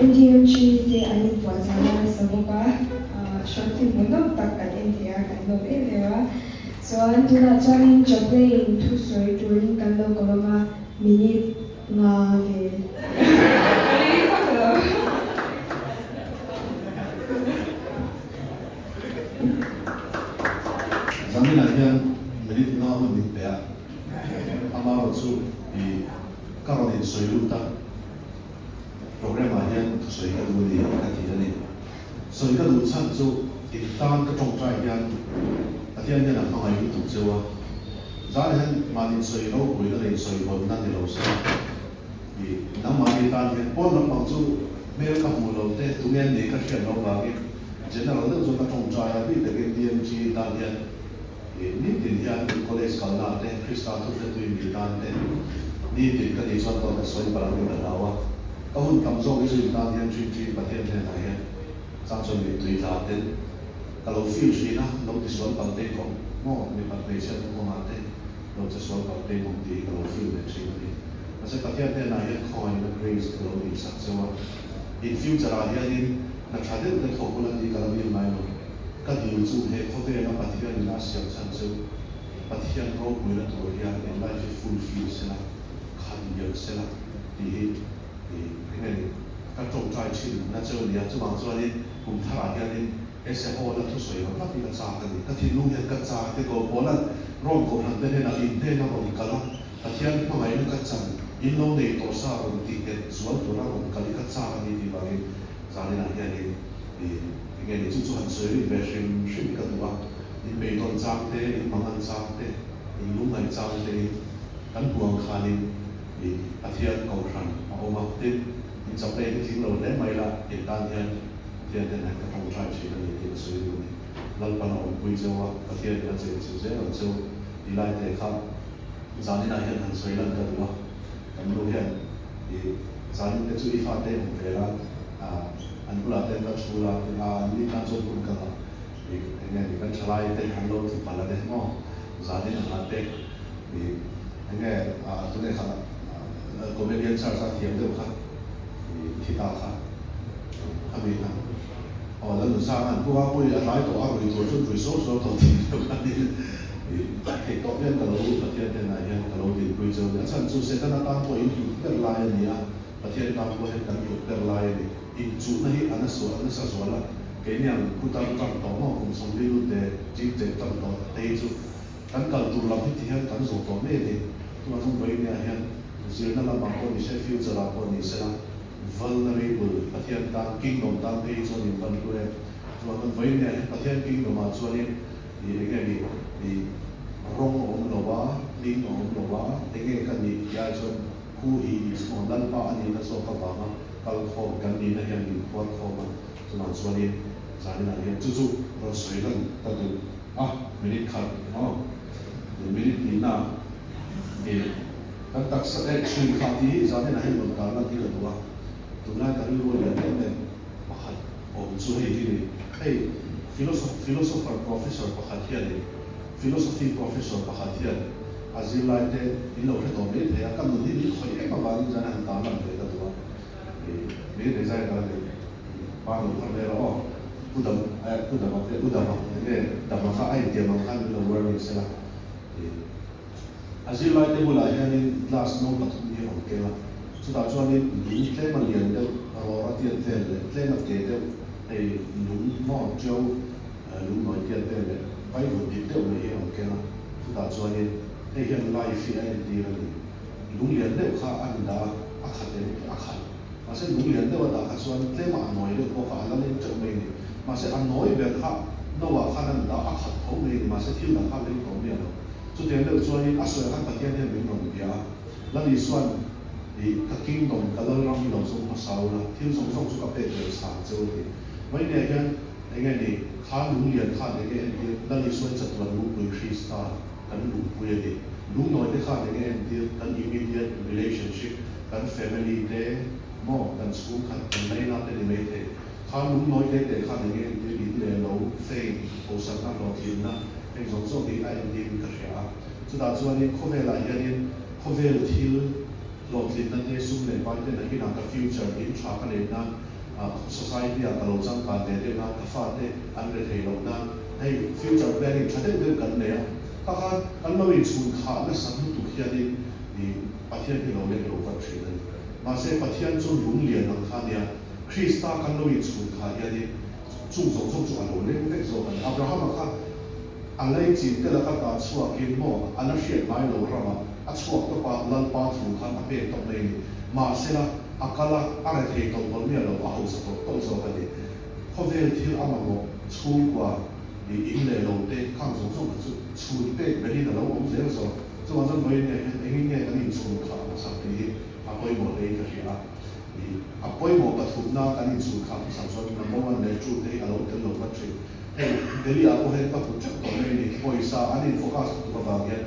Speaker 14: NDMG de ani puazana sabuka shorting munok takkan NDR kan lo elewa so antuna challenge playing to story during kan lo koloma minute nga ve
Speaker 15: Zamin ahian minute nga minute pea amaro su I karonin soyuta program ahian soi ka du ni ka ti ni soi ka du chan chu tan ka tong trai hian atian ni na ma ngai tu chewa za han manin soi ro pui la nei soi bon na ni lo sa I na ma ni tan hian pon na pang chu mel ka mu lo te tu ngen ni ka chen lo ba ki general na chu ka tong trai bi de DMG tan hian ni tin hian college ka na te Krista tu te tu mi tan te ni tin ka ni chon to ka soi para ni na lawa Kahun kamzong isu yung yan tri patien na yan sang son may tuwi natin kalau feel siya na nung tiswal pagte ko mo may pagte siya nung kumate nung tiswal pagte kung di kalau feel na siya pathian te na hian khoi na grace lo ni sak chawa in future a hian in na thade le thokula ti kala mi mai lo ka di chu he khove na pathian na siam chan chu pathian ro mu na to hian in life fulfill sela khan yak sela ti nge ka tong trai chin na chu lia chu bang chu ni kum thara hian in SMO na thu soi ho na ti ka cha ka ni ka thi lu hian ka cha te ko bolan rom ko han te na in te na ro kala pathian ma mai na ka chan in lo nei to sa ro ti ke zual to ra ro kali ka cha ni ti ba ni za ni na hian ni nge ni chu han soi ri ve shim ka tu ba in be ton chang te in mangan chang te in lu ngai chang te kan buang khanin pathian ko ran ma oma te in chap le ti lo le mai la in tan hian tian den ka tong trai chi ni ti soi ri ni lal pa na om pui jawa pathian ka che chu je lo chu di lai te kha zani na hian han soi lan ka tu ba kan lu hian zani te chu I fa te om ve la an bula te ka chu la ni kan chu kun ka nge ni kan chalai te han lo tu pa la de mo zani na te nge tu ne kha comedian sa thiam de kha thi ta kha ami na o la nu sa an pu a pu ya lai to a ri to chu ri so to ti ka ni ke to yen ka lo pa tian te na yan ka lo di pu zo na chan chu se ta na ta po in tu per lai ni a pa tian ta po he kan tu per lai ni in chu na hi ana sa so la ke ni ang ku ta ta to mo kum som li lu de ji te ta to te chu kan kal tu la hi ti han kan zo to me ni tu ma song voi ni a hian zir na la ma ko ni se future la ko ni se la vulnerable pathian ta kingdom ta pe chu ni van tu e tu ma voi ni a pathian kingdom ma chu ni ni nge ni rong om lo wa ling om lo wa te nge kan ni ya chu ku hi so dan pa ani na so ka ba ma kal kho kan ni na hian ni kwat kho ma chu ma chu ni sa ni na hian chu ro soi lan ta tu minute khat minute ni na kan tak sa action khati za ne na hin lo ka na ti lo wa tu na ka ru lo ya ne pakhat om chu hei hi hey philosopher professor pakhat hian ni philosophy professor pakhat hian azilai te in lo to me the ka mu ni khoi e ma ba ni jana han ta na le ka tu wa me re za ka le pa lo ka le ro udam ne da ma kha ai te ma kha ni lo wor ni se la azilai te bula hian in class no ka tu ni ho ke la chu ta chuan ni tle ma lian de ro ra ti te le tle ma ke de ei lu mo jo lu mo ti te le pai vo ti te me ho ke la chu ta chuan ni ei hian life fi ai ti ra ni lu lian de kha an da a kha te a kha ma se lu lian de wa da kha chuan tle ma noi de ko kha la le chu me ni ma se an noi be kha no wa kha nan da a kha tho me ni ma se thil da kha le ko me lo chu te le chuan ni a so kan pathian hian min rom pia la ni suan ka kingdom ka lo ram lo so ma sau la thil song song chu ka pe le sa chu ni mai ne hian nge ni kha lu lian kha ne ge la ni suan chat wa lu pu krista kan lu pu ye ni lu noi de kha ne ge kan immediate relationship kan family de mo kan school kan nei na te ni me te kha lu noi de kha ne ge ni le lo fe o sa na lo tin na en zong zong di ai di ka sha chu da chuan ni kho ve la hian kho ve thil lo tin na te sum le pa te na ki na ka future in tha ka le na society a ka lo chang ka te na ka fa te an re thei lo na hey future planning thade de kan ne ka kan lo in chun kha na san tu khian ni pathian ki lo le lo va thri na ma se pathian chu lung lian ang kha nia krista kan lo in chun kha ya ni chung zong zong chu a lo le ve zo kan abraham kha alai chi te la ka ta chua kin mo ana hriat mai lo rama a chuak to pa lan pa thu khan a pe to mai ni ma se la akala ara thei to bol mi lo a ho sa to zo ka ni kho ve thil ama mo chu kwa ni in le lo te khang zo zo chu chu pe be ni lo om ze zo zo ma zan mai ne nge nge ka ni chu kha sa ti a poi mo le ka ria ni a poi mo ka thu na ka ni chu kha sa zo na mo man le chu te a lo te lo ka tri deli a ko he pa ku chak to me ni poi sa ani focus tu ka ba ge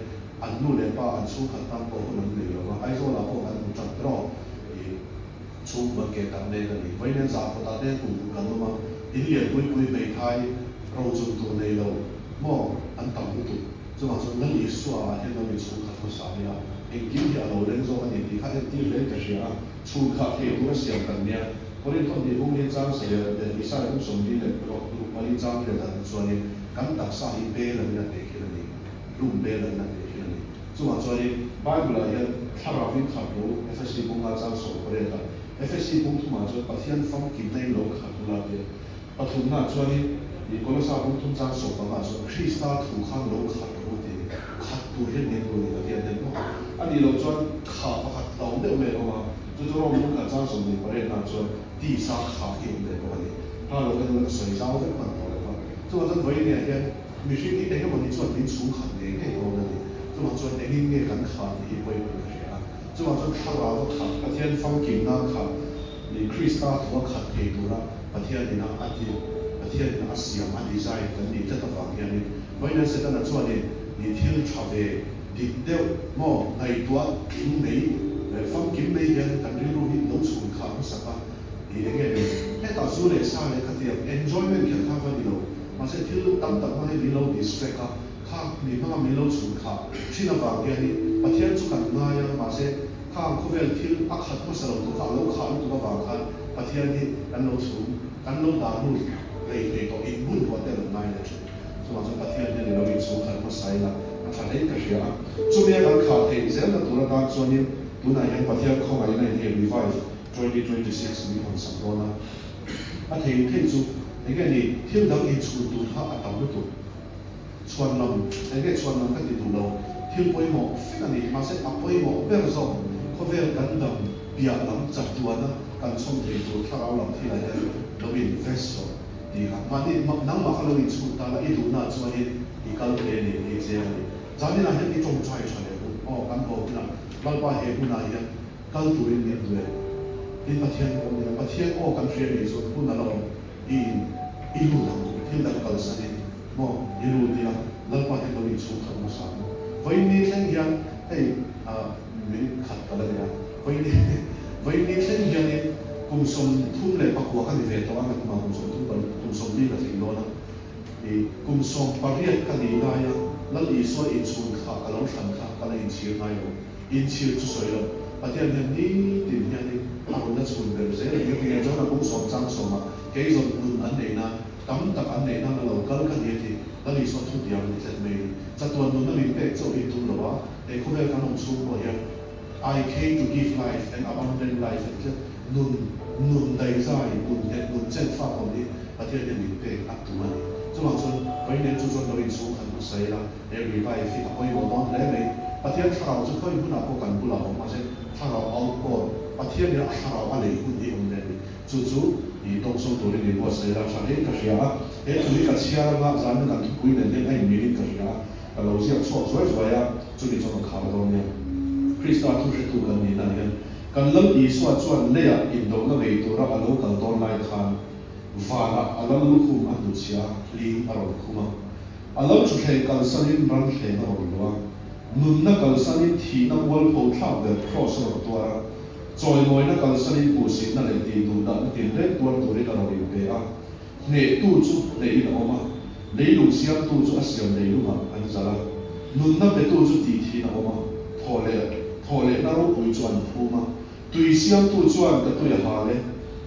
Speaker 15: an nu le pa an chu kha tam ko hun le lo ma ai zo la ko an chak tro chu ma ke ta ne ka ni vai ne za ko ta te ku ka no ma in le pui me thai ro chu tu ne lo mo an tam tu chu ma chu na li su a he no ni chu kha ko sa ya en ki ya lo le zo ani ti kha ti le ka ria chu kha the tu siam kan nia korin thon ni bung ni chang sa le de isa bung som ni le lo lu mali chang le dan chuan ni kan tak sa hi be la ni te ki ni lum be la na te ki ni chu ma chuan ni bible la ya thara vin kha lo FSC bung nga chang so kore ta FSC bung tu ma chu pathian fam ki nei lo kha tu la te pathum na chuan ni kolosa bung tum chang so pa ma so Krista thu khang lo kha tu te kha tu he ni tu ni la ya de no ani lo chuan kha pa kha tau de me lo ma就说我们看张手里，我也拿出第三卡给我们的管理，他那个水烧的蛮多的嘛，这个这唯一呢，必须你那个问题做民俗行业嘅多的，这么做你呢咁卡你会不会啊？这么做卡拉都卡，个天方景那卡，你 Krista 图卡给多啦，个天你那阿弟，个天你那阿西亚阿弟在等你这个方面呢，唯一是在那做呢，你听差别，你掉么那多听没？方景美嘅等於路邊老重卡實啊，而嘅你大數嚟曬你佢哋 enjoyment 其他方面路，或者跳等等嗰啲你老 distract 啊，卡你媽咪老重卡，穿咗房嘅你，或者做緊咩啊，或者卡佢哋跳一刻乜時候都卡老卡都個房卡，或者你緊老重緊老大路嚟到一般或者係咩嚟，所以話咗或者你老邊重卡乜細啦，睇你嘅事啊，做咩咁卡係成日都係單做呢？Tuna yang pathia khong ai na he revive 2026 mi hon samrona a thei thei chu ege ni thil dang in chu tu tha a taw tu chuan lam ege chuan lam ka ti tu lo thil poi mo finally ma se a poi mo ber zo ko vel kan dam bia lam chak tu ana kan chom thei tu tha lam thi la ya lo bin festo di ka ma ni nang ma khalo in chu ta la i tu na chuan i kal ke ni je ni jani na he ni chong chai chai o kan ko na Lao ba he puna ya kal turin ni tu ni pathian ko ni pathian o kan share ni so puna lo ilu dang thil dang kal sa ni mo ilu dia lao ba he lo ni chu kham sa vai ni thleng hian ei mi khat kala ya vai ni thleng hian ni kum som thum le pakwa kan ve to an ma kum som thum kum som ni la thing lo na e kum som pariat kan ni la ya lal i so in chun kha kalo thang kha kala in chir nai lo in chill to soil, but then ni din yani ako na chun ber se yung kaya jo na kung som sang soma kay zo nun ane na tam tak ane na local kan yeti dali so tu diam ni set me sa tuan nun na limpek so itu lo ba e ko ver kanong sum ko ya I came to give life and abundant life nun dai sai nun chen fa ko ni but then limpek at tu mani so ang son kay nen chu so no in su kan mo sai la e revive fi ko yo don le me Pathian thao chu khoi huna ko kan bula ma se thao au ko pathian ni thao a le hun ni om le chu i dong so to ni bo se la sa he ka sia e tu ni ka sia la zan na tu pui ne le ai mi ni ka sia ka lo sia so ya chu ni so ka do ne Krista tu se tu kan ni na ne kan lam i so chuan le ya in do na ve to ra a lo kal don lai khan va la a lo lu khum a tu sia li a ro khuma a lo chu the kal sanin ran the na ro lo nun na kal sanin thi na wal pho thla de cross ro to ra choi moi na kal sanin pu sin na le ti du da tin le tuan tu ri ka ro ri pe a ne tu chu le in oma le lu siam tu chu asiam le lu ma an zala nun na pe tu chu ti thi na oma tho le na ro pui chuan phu ma tui siam tu chuan ka tu ya ha le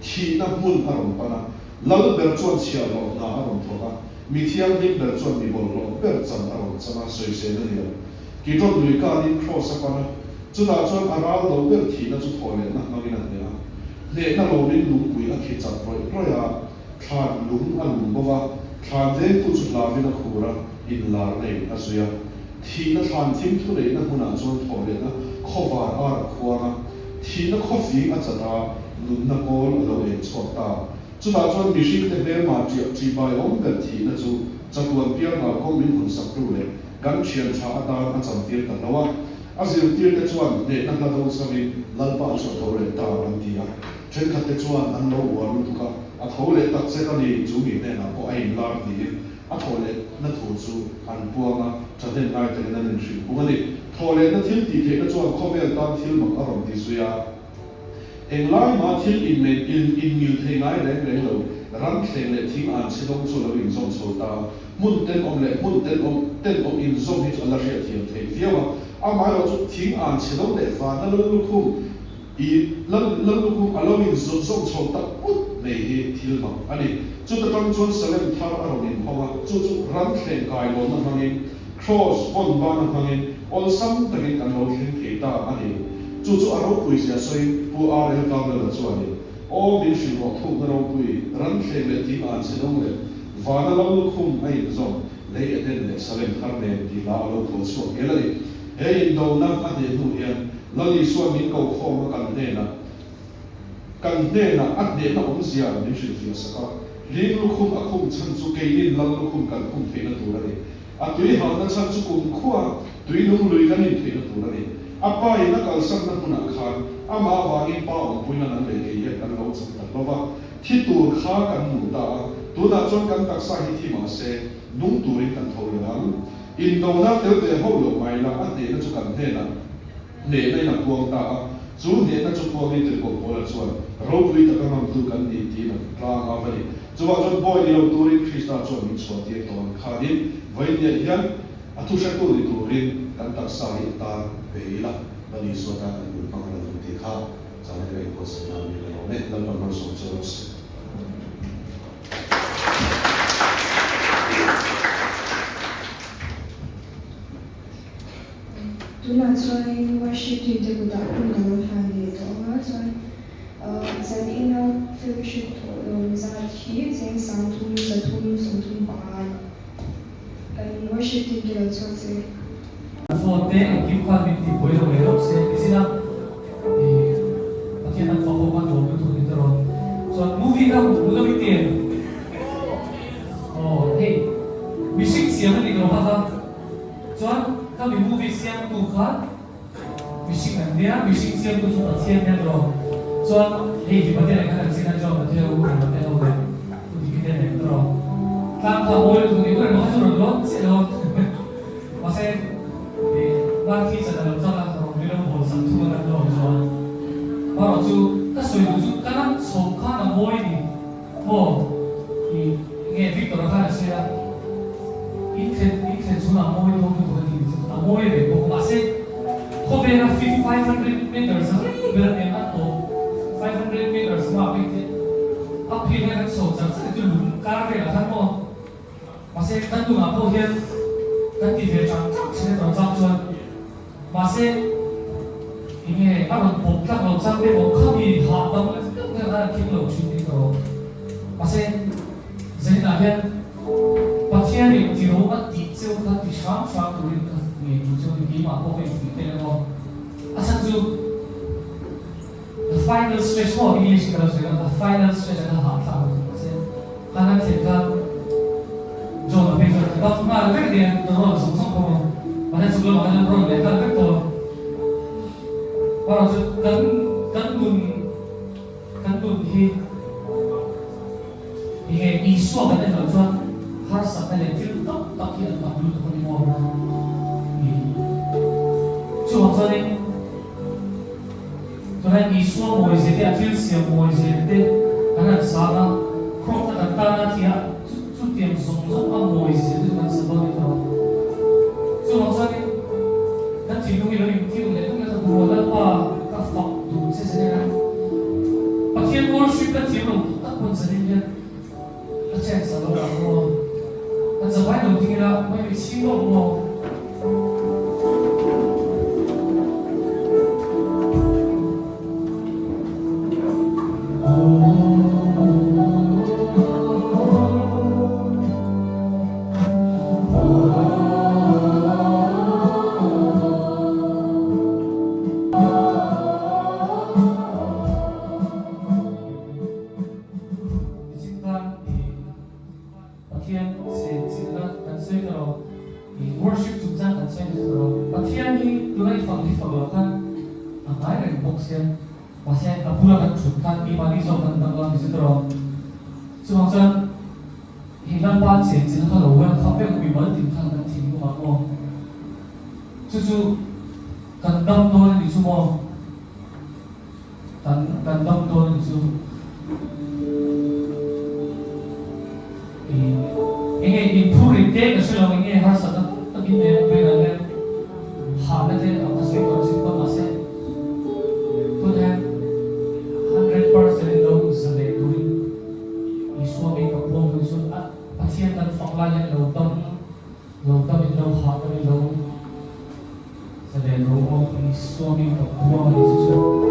Speaker 15: thi na mun a rom pa na lau ber chuan chia lo na a rom tho ka mi thiang ni ber chuan mi bol lo ber cham a rom chama soi se na ni ki ron lui ka ni cross apa na chu da chuan aral lo ber thi na chu tho le na ma gina ne le na lo rin lung pui a khi chap roi ya than lung a lung bawa than ve ku chu la vi na khura in lar nei a suya thi na than thim thu le na huna chuan tho le na khowa a khwa na thi na khofi a chata lung na kol lo e chota chu da chuan mi shik te be ma chi bai om ber thi na chu chatuan piar na ko min hun sak tu le gan chian cha ata a cham tir ta lawa a zir tir te chuan ne na na do sami lalpa chu tho le ta an ti a chen khat te chuan an lo wa lu ka a tho le tak se ka ni chu mi ne na ko ai lar ni a tho le na thu chu an puanga chaten nai te na nen shi bu ni tho le na thil ti the na chuan kho vel tan thil mak a rom ti suya eng lai ma thil in men in mil the ngai le lo ran thleng le thing an chilong chu lo in zon so ta mun ten om in zon hi ala ria thiam thei viawa a mai lo chu thing an chilong le fa na lo lu khu lâm lúc cũng alo mình rộn rộn chầu tập út này hi thil mà anh ấy chút tập trong chuan salem thar ở đâu mình hoa chút rắn khen cài lo nằm hàng cross von ba nằm hàng all some takin kan lo khen khe ta anh ấy chút ở đâu quỳ sẽ xoay pu ar el kam là chuan anh ô mình sử dụng thuốc ở đâu quỳ rắn khen lên thì ăn sẽ đông lên và nó lâu không ai rồi lấy ở đây để salem thar này thì là lâu thua xuống cái này hey đầu năm anh ấy nuôi em lần này xuân mình cầu khô mà cần thế là ắt để nó ông già mình sử dụng sao riêng lúc không chân chú cây nên lần lúc không cần không thấy nó tụi đấy tùy họ nó chân chú cũng khoa tùy lúc lười cái nên thấy nó tụi đấy apa nó cần sắm nó cũng nặng khăn mà vàng in bao ông bún nó lấy cái gì cần lâu chân thật lo thì tụi khá cần mù ta tụi nào chọn cần đặc sản thì mà sẽ đúng tụi cần thầu lắm in đầu nó tiêu để hậu được mày là ắt để nó chú cần thế là để đây là quang ta chú để nó chú quang đi từ quang bò là chuan râu vui ta cái mang tu cần đi tí là ra ngã vậy chú bảo cho boy đi đâu tu đi Christa chuan mình chuan tiệt toàn khá đi vậy nhẹ hiền thu sát tu đi tu đi cần đặc sản ta về là đi số ta được bằng là được thì khá cho nên cái cuộc sống là như thế này nên nó sống cho
Speaker 14: tuna chuan worship team te buta kun kan lo han ni to nga chuan zan ina fellowship tho lo za thi zeng sang thum sa thum som thum pa kan worship team ke lo chuan che
Speaker 5: for te kim kha min ti boilo le lo se isina pathian an fa ko kan lo tu ni ro so movie ka mu lo mi te oh hey music siang ni lo ha chuan kami movie siang tu kha music an dia music siang tu so siang dia ro chuan hey di pathian ka kan sina jo pathian u ka te lo le tu di ke ne ro kam ka boil tu ni ko ma so ro se lo ma se bang khi sẽ làm cho là không biết đâu hồ sơ thu là đâu rồi và rồi chú các suy nghĩ chú các năng số khác là môi đi hồ thì nghe biết rồi khác là sẽ ít thêm chú là môi không được cái gì là môi để bộ mà sẽ có vẻ là 500 meters bây giờ em ăn tổ 500 meters mà biết thế uphill hay là số chẳng sẽ chú lùn cá về là thằng mò mà sẽ thằng tụi nào có hiện thằng thì về chẳng sẽ đón giao chuan mà sẽ 이게 바로 복잡한 상대 복합이 하던 내가 기록을 주는 거 마세 제나면 파티안이 뒤로가 뒤쪽과 뒤상상 우리 그 뒤쪽이 기마 보고 있는 거 아산주 the final stretch 뭐 English 그래서 the final stretch가 하다 마세 하나 제가 저 앞에서 막 말을 해야 되는 거 성성고 만약 지금 하는 그런 내가 또 바로 간군이 이게 이 수업에 대해서 harus ada yang tak kira tak dulu tu ni mau cuma soalnya soalnya i suap mau isi dia feel siap mau isi dia karena sana krok tak tanah dia tu tiang song mau isi dia kan sebab itu cuma soalnya nanti nunggu lagi nunggu tu buat apa kafak tu sesuatu pakai worship kan tiang tak pun sedih cek selalu aku kan sampai dulu tinggal mai singgo mo worship chúng ta cần xem rồi và khi anh đi từ đây phần kan ang ay rin boxen kasi apura kan chutkan imanizo kan tanggal di situ semacam hilang panci jadi kalau orang kafe lebih banyak kan kan sini tu makmo cucu kan dam tuan di semua kan dam tuan di semua ini improve deh kalau ini harus ada ini benar-benar hal itu apa sih kalau sih masih tu kan Swami Bhagwan Yesus.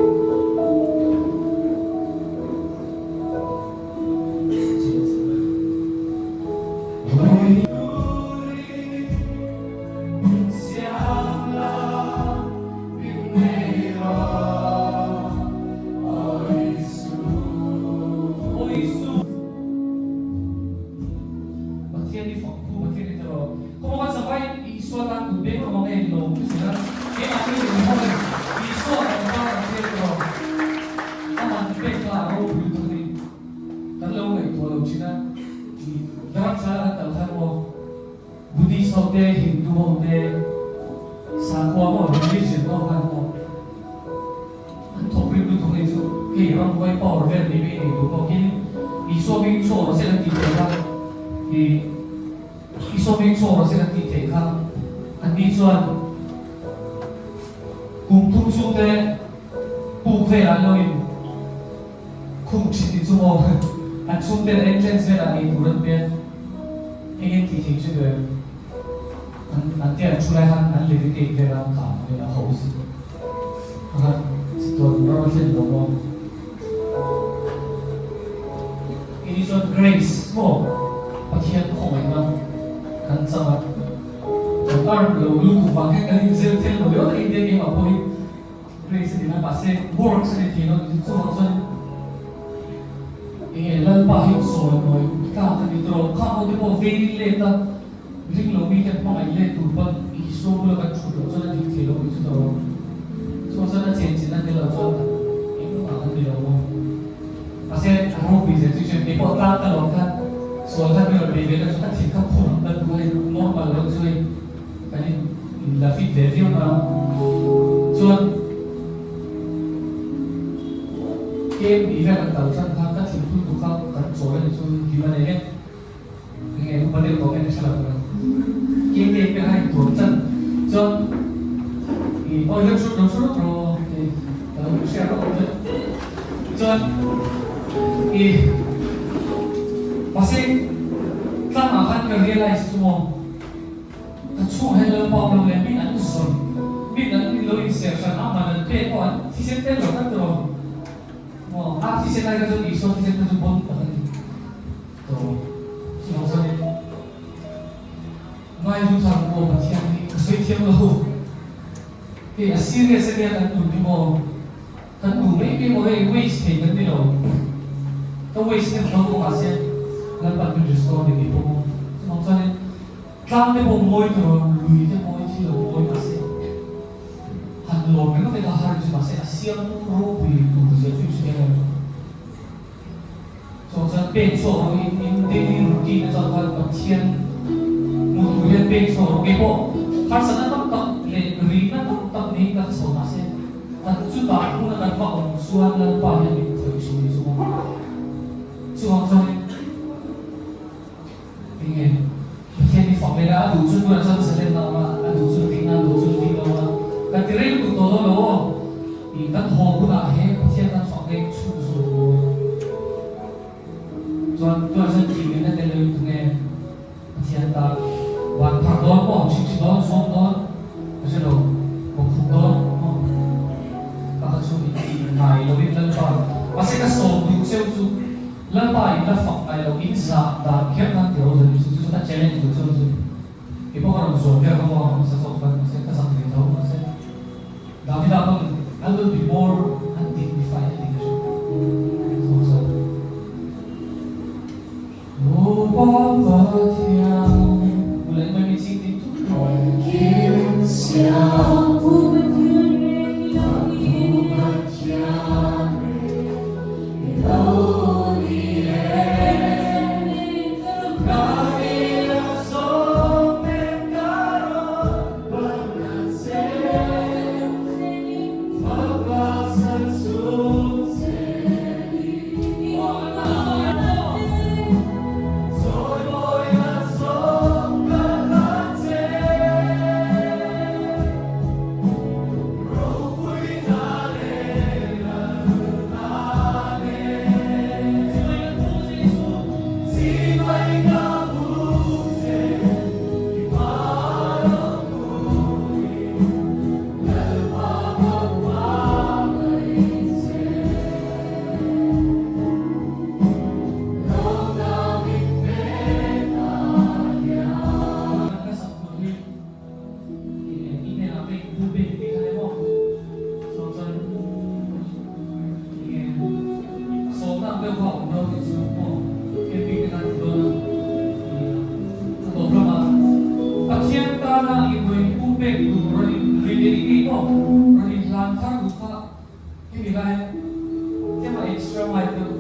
Speaker 5: cái mà extra mile được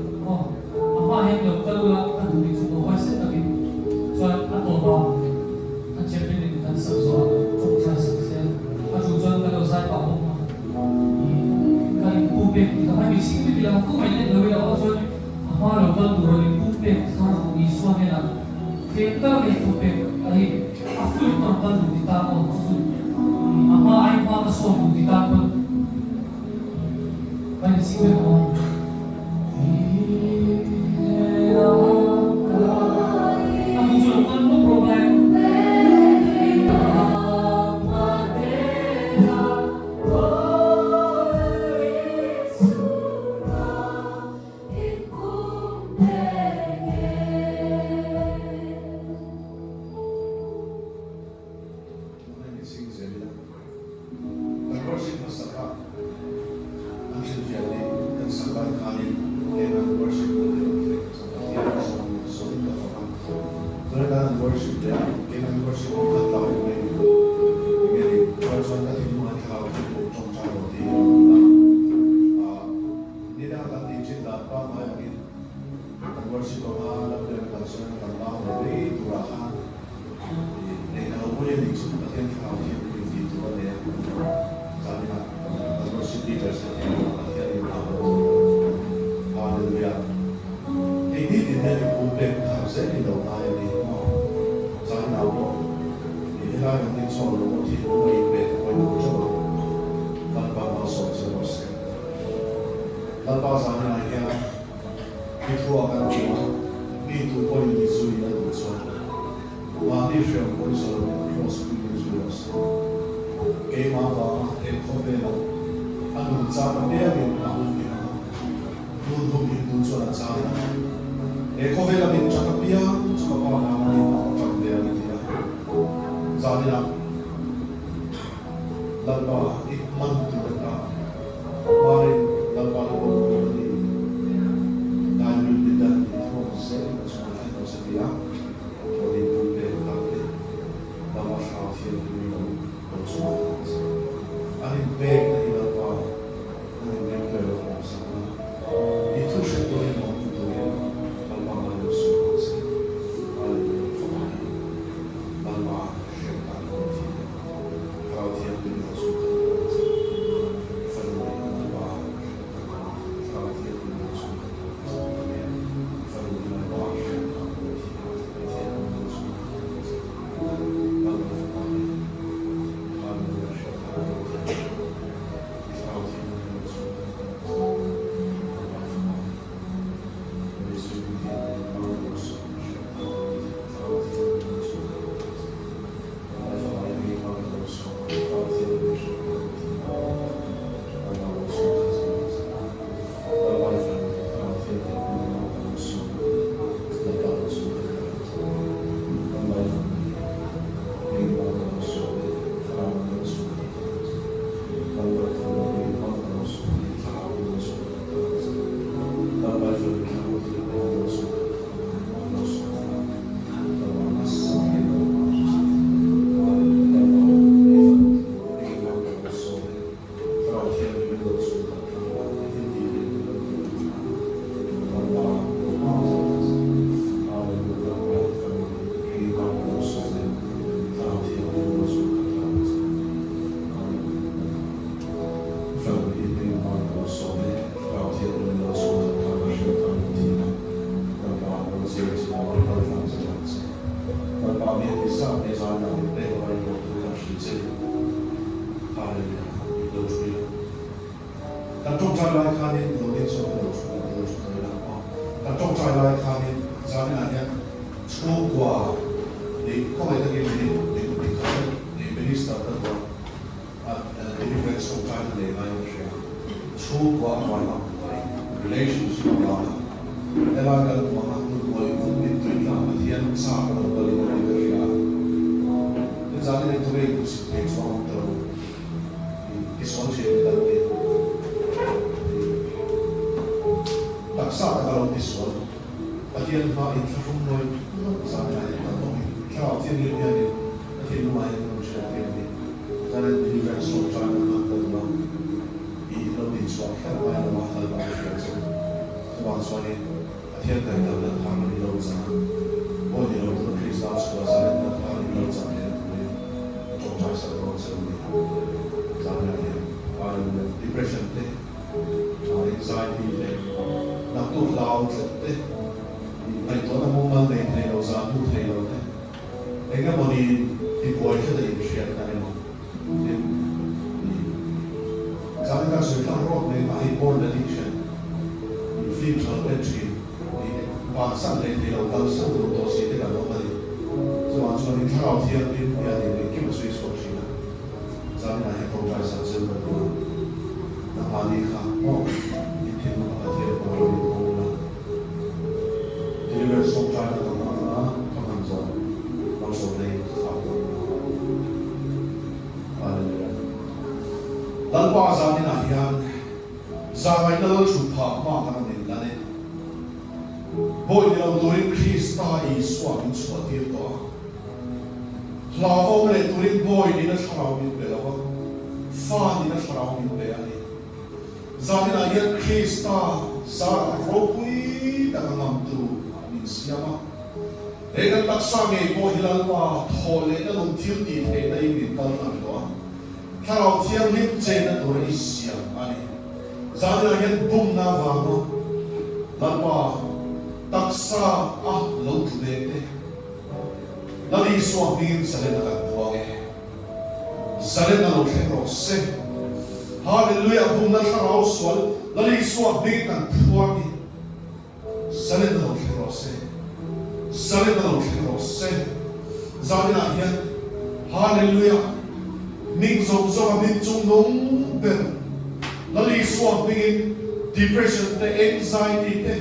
Speaker 5: mà hiện được cái là cái đủ chúng nó quay sẽ được cho anh tổ vào anh chế biến được anh sản xuất trong gia sản sẽ anh chủ trương cái đầu sai bảo không cái cụ thể thì các anh bị sinh viên là không phải nên đối với đó cho mà là cái đủ rồi cụ thể sao là bị xóa này là cái cụ thể ấy áp dụng trong cái đủ thì ta có mà anh mà cái số đủ thì ta có vai se ver bom. Estamos jogando no problema.
Speaker 15: เราติดสวดแค่ไม่เราเราไปเชื่อใจตัวส่วนนี้เทียบกันเราทำให้เราจะโอ้ยเราตัวคริสต์สวดจะเราทำให้เราจะเนี่ยจงใจสักคนสักคนจะเนี่ยdepression เนี่ย anxiety เนี่ยนักตัวเราเนี่ยในตัวนั้นมันในเราจะพูดในเราเนี่ยเองก็มันที่ป่วยแค่ได้ยินเสียงนั่นเองจะไม่การสื่อสารรอบในมาให้ porn addiction ฟิล์มสารเป็นชีบางสังเลยที่เราตั้งสังตัวสิ่งที่เราไม่ได้ส่วนส่วนที่เราเทียบเป็นอย่างนี้คิดว่าสิ่งสุดสิ่งนั้นจะไม่ให้คนใจสังเสริมแบบนั้นนักบาลีค่ะพ่อที่ที่มันก็เทียบกับเราในตัวนั้นที่เราสงใจกับตัวนั้นนะกำลังจะเราสนใจข่าวลันป้าจานี่นะที่ยังจาไม่เลิกสุภาพมากขนาดนี้แล้วเนี่ยบ่อยเราตัวเองคริสต์อีสวามิสวดเดียวตัวลาฟงเลยตัวเองบ่อยนี่นะชาวมิเป็นแล้วว่าฟ้านี่นะชาวมิเป็นอะไรจานี่นะยังคริสต์สารรบุยแต่ก็นำตัวมิสยามาเรื่องตักษะเงยบ่อยลันป้าทอเลยนะลงทิ้งดีเทได้ยินตอนนั้นตัวถ้าเราเที่ยวลิ้นเจนตัวนี้เสียอันนี้จานี่นะยังบุ้มหน้าวางลันป้าตักษะลงทุเรศนั่นอีสวามีสเลนกันพวกสเลนนั่นเราแค่รอเซ่ฮาเลลูยาบุญนั่นเราสวดนั่นอีสวามีกันพวกสเลนนั่นเราแค่รอเซ่สเลนนั่นเราแค่รอเซ่จานี่นะเฮียฮาเลลูยานิ่งจงจงมิจุงนงเป็นนั่นอีสวามี depression แต่ anxiety แต่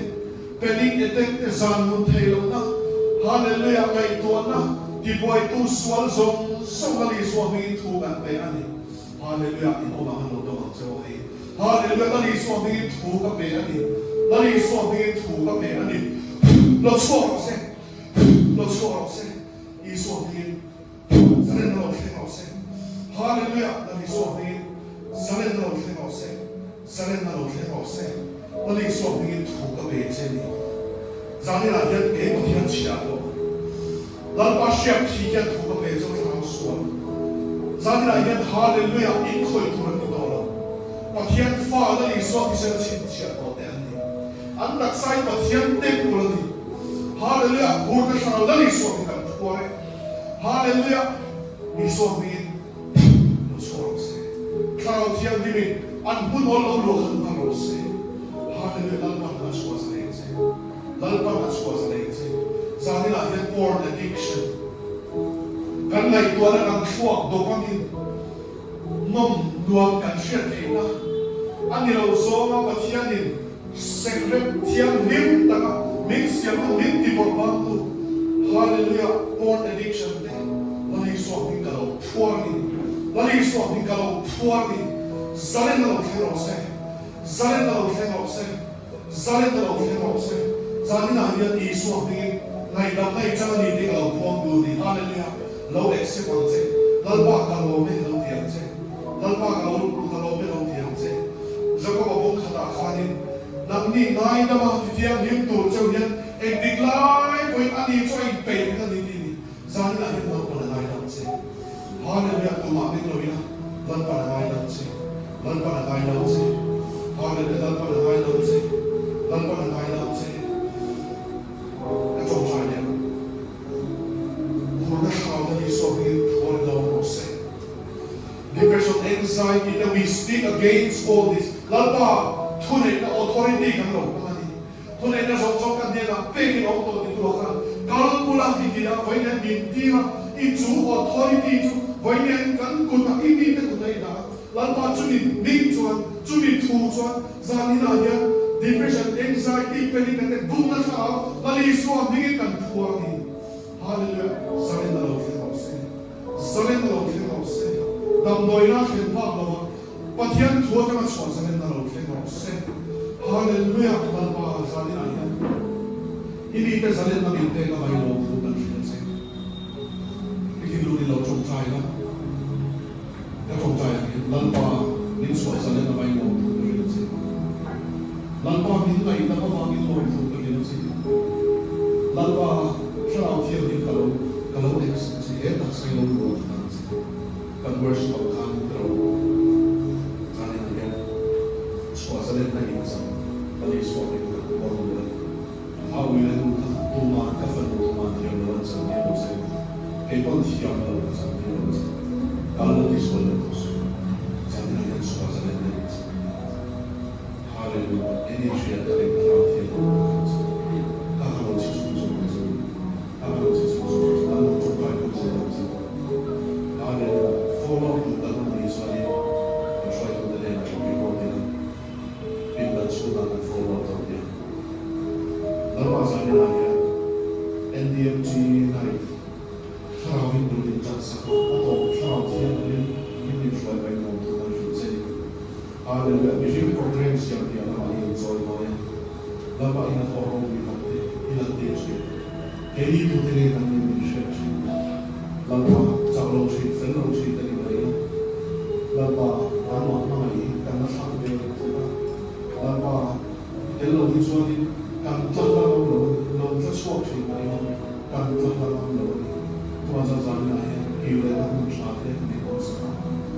Speaker 15: เป็นอีกเด็กที่จานมุนเทลนะฮาเลลูยาไงตัวนะที่บ่อยตู้สวรรค์ทรงส่งกันอีสวามีถูกกันไปอันนี้ฮาเลลูยาที่โอมาฮันโลดมังเจ้าเองฮาเลลูยากันอีสวามีถูกกันไปอันนี้กันอีสวามีถูกกันไปอันนี้เราชั่วเราเสียเราชั่วเราเสียอีสวามีจะเล่นเราเสียเราเสียฮาเลลูยากันอีสวามีจะเล่นเราเสียเราเสียจะเล่นเราเสียเราเสียกันอีสวามีถูกกันไปเช่นนี้จานี่นะยันเอ๋ก็ที่นั่นเชียร์ตัวแล้วก็เชียร์ที่ยันถูกกับเอ๋จะไม่ทำส่วนจานี่นะยันฮาเลลูยาอีกคนตัวนึงตัวละปะที่ยันฟ้าแล้วอีสวาที่เสียชินเชียร์ตัวเดียวนี่อันนักไซปะที่ยันเต็มตัวนี่ฮาเลลูยาพูดกันชาแล้วอีสวาที่กันตัวเลยฮาเลลูยาอีสวาที่เราชั่วเราเสียคราวที่ยันนี่อันบุญเราเราขันมาเราเสียฮาเลลูยาเราบังคับชั่วเสียlalpa na suas leite zani la yan porn addiction kan lai tua na kan suak dopamine nom nuam kan share theina ani lo zonga pathianin secret thiam nim taka min siam min ti borban tu hallelujah porn addiction te lani suak ni kalo phuani lani suak ni kalo phuani zalen na lo thero se zalen na lo thero se zalen na lo thero se zani na hian i suak ni ngai dam ngai chang ni ti lo phom du ni hallelujah lo accept ang che lalpa ka lo me lo tiang che lalpa ka lo me lo tiang che zako ba bong khata khanin nam ni ngai da ma ti tiang nim tu cheu hian ek dik lai koi ani choi pe ka ni ni zani na hian lo pa ngai dam che hallelujah tu ma ni lo ina lalpa ngai dam che lalpa ngai dam che hallelujah lalpa ngai dam che lalpa ngai dam che depression, anxiety, that we speak against all this. Lalpa, tunay na authority kang lo kamani. Tunay na song kan dia na peki auto dito kan. Kalau pulang hindi na vai na bintira itu authority itu vai na kan kuna ini na kunay na. Lalpa cumi bingchuan, cumi tujuan, zani na ya depression, anxiety, panic attack, bunga sa maliswa bingin kan puangi. Hallelujah. Sarin na lo kinose. Sarin na lo kinose. Dam doi na khen pa lo pathian thua ka chwa sarin na lo kinose. Hallelujah. Lalpa zani na ya. Ini pe sarin na binte ka mai lo thu kan kinose. Ikin lu ni lo chong chai na. Ka chong chai lalpa nin chwa sarin na mai lo thu lalpa min ngai na pa wangin loi thu ka gin si lalpa shrau thiam din kalau ex si e ta sai lo ro ta si kan worship of kan tro kan ya so sa le na in sa ali so ke ka ko ro how we let tu ma ka fa tu ma thiam lo sa ni lo se ke pon thiam lo sa ni lo sa kalau di so le ko sa ni ya so sa le na Hallelujah. Ini dia dari perhatian kalau sesuatu kalau sesuatu kalau coba sesuatu ada follow kita dari saya saya itu dari kita bila sudah follow dia lalu saya lagi NDMG naik kalau itu dijasa atau kalau dia ini sudah baik untuk Hallelujah. Vision programs yang dia namanya enjoy mana. Lama ina forum di hati, ina tips. Kini tu teri kami research. Lama jauh sih, fellow sih tadi mana. Lama nama ini karena sampai lama kalau visualin kan jalan lo sesuatu sih mana kan jalan lo. Tuan jalan ni kira aku cakap ni kosa.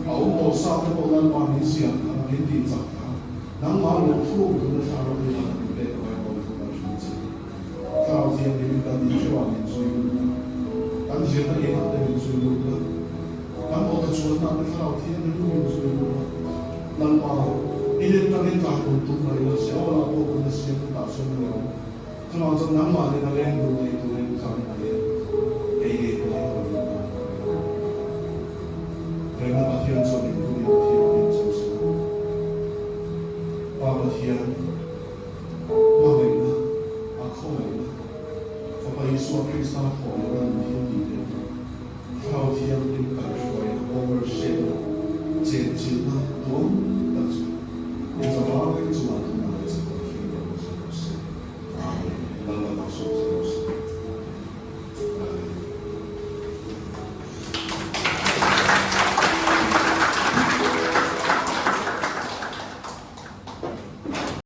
Speaker 15: Aku sahaja bukan manusia. Hindi sakta nang malo fu to sa ro ni na be ko ko ko shi ka ji ni ka di chwa ni so yu kan ji na ye na de so yu ka kan o ta chwa na ka ti ni ni so yu nang ma ile ka ni ka ko tu na yo se o la ko ko ni se ta so ni yo ka ma nang ma ni na le ndu ni tu ni ka ni ye e ye ko ni ko ni na ma ti an so ni tu ni ti Pagkatiyan, maganda, ako maganda. Kapag Yesus Kristo ako, walang hindi. Pagkatiyan din kaya overshadow, change na doon, that's it's a bagay sumatong na sa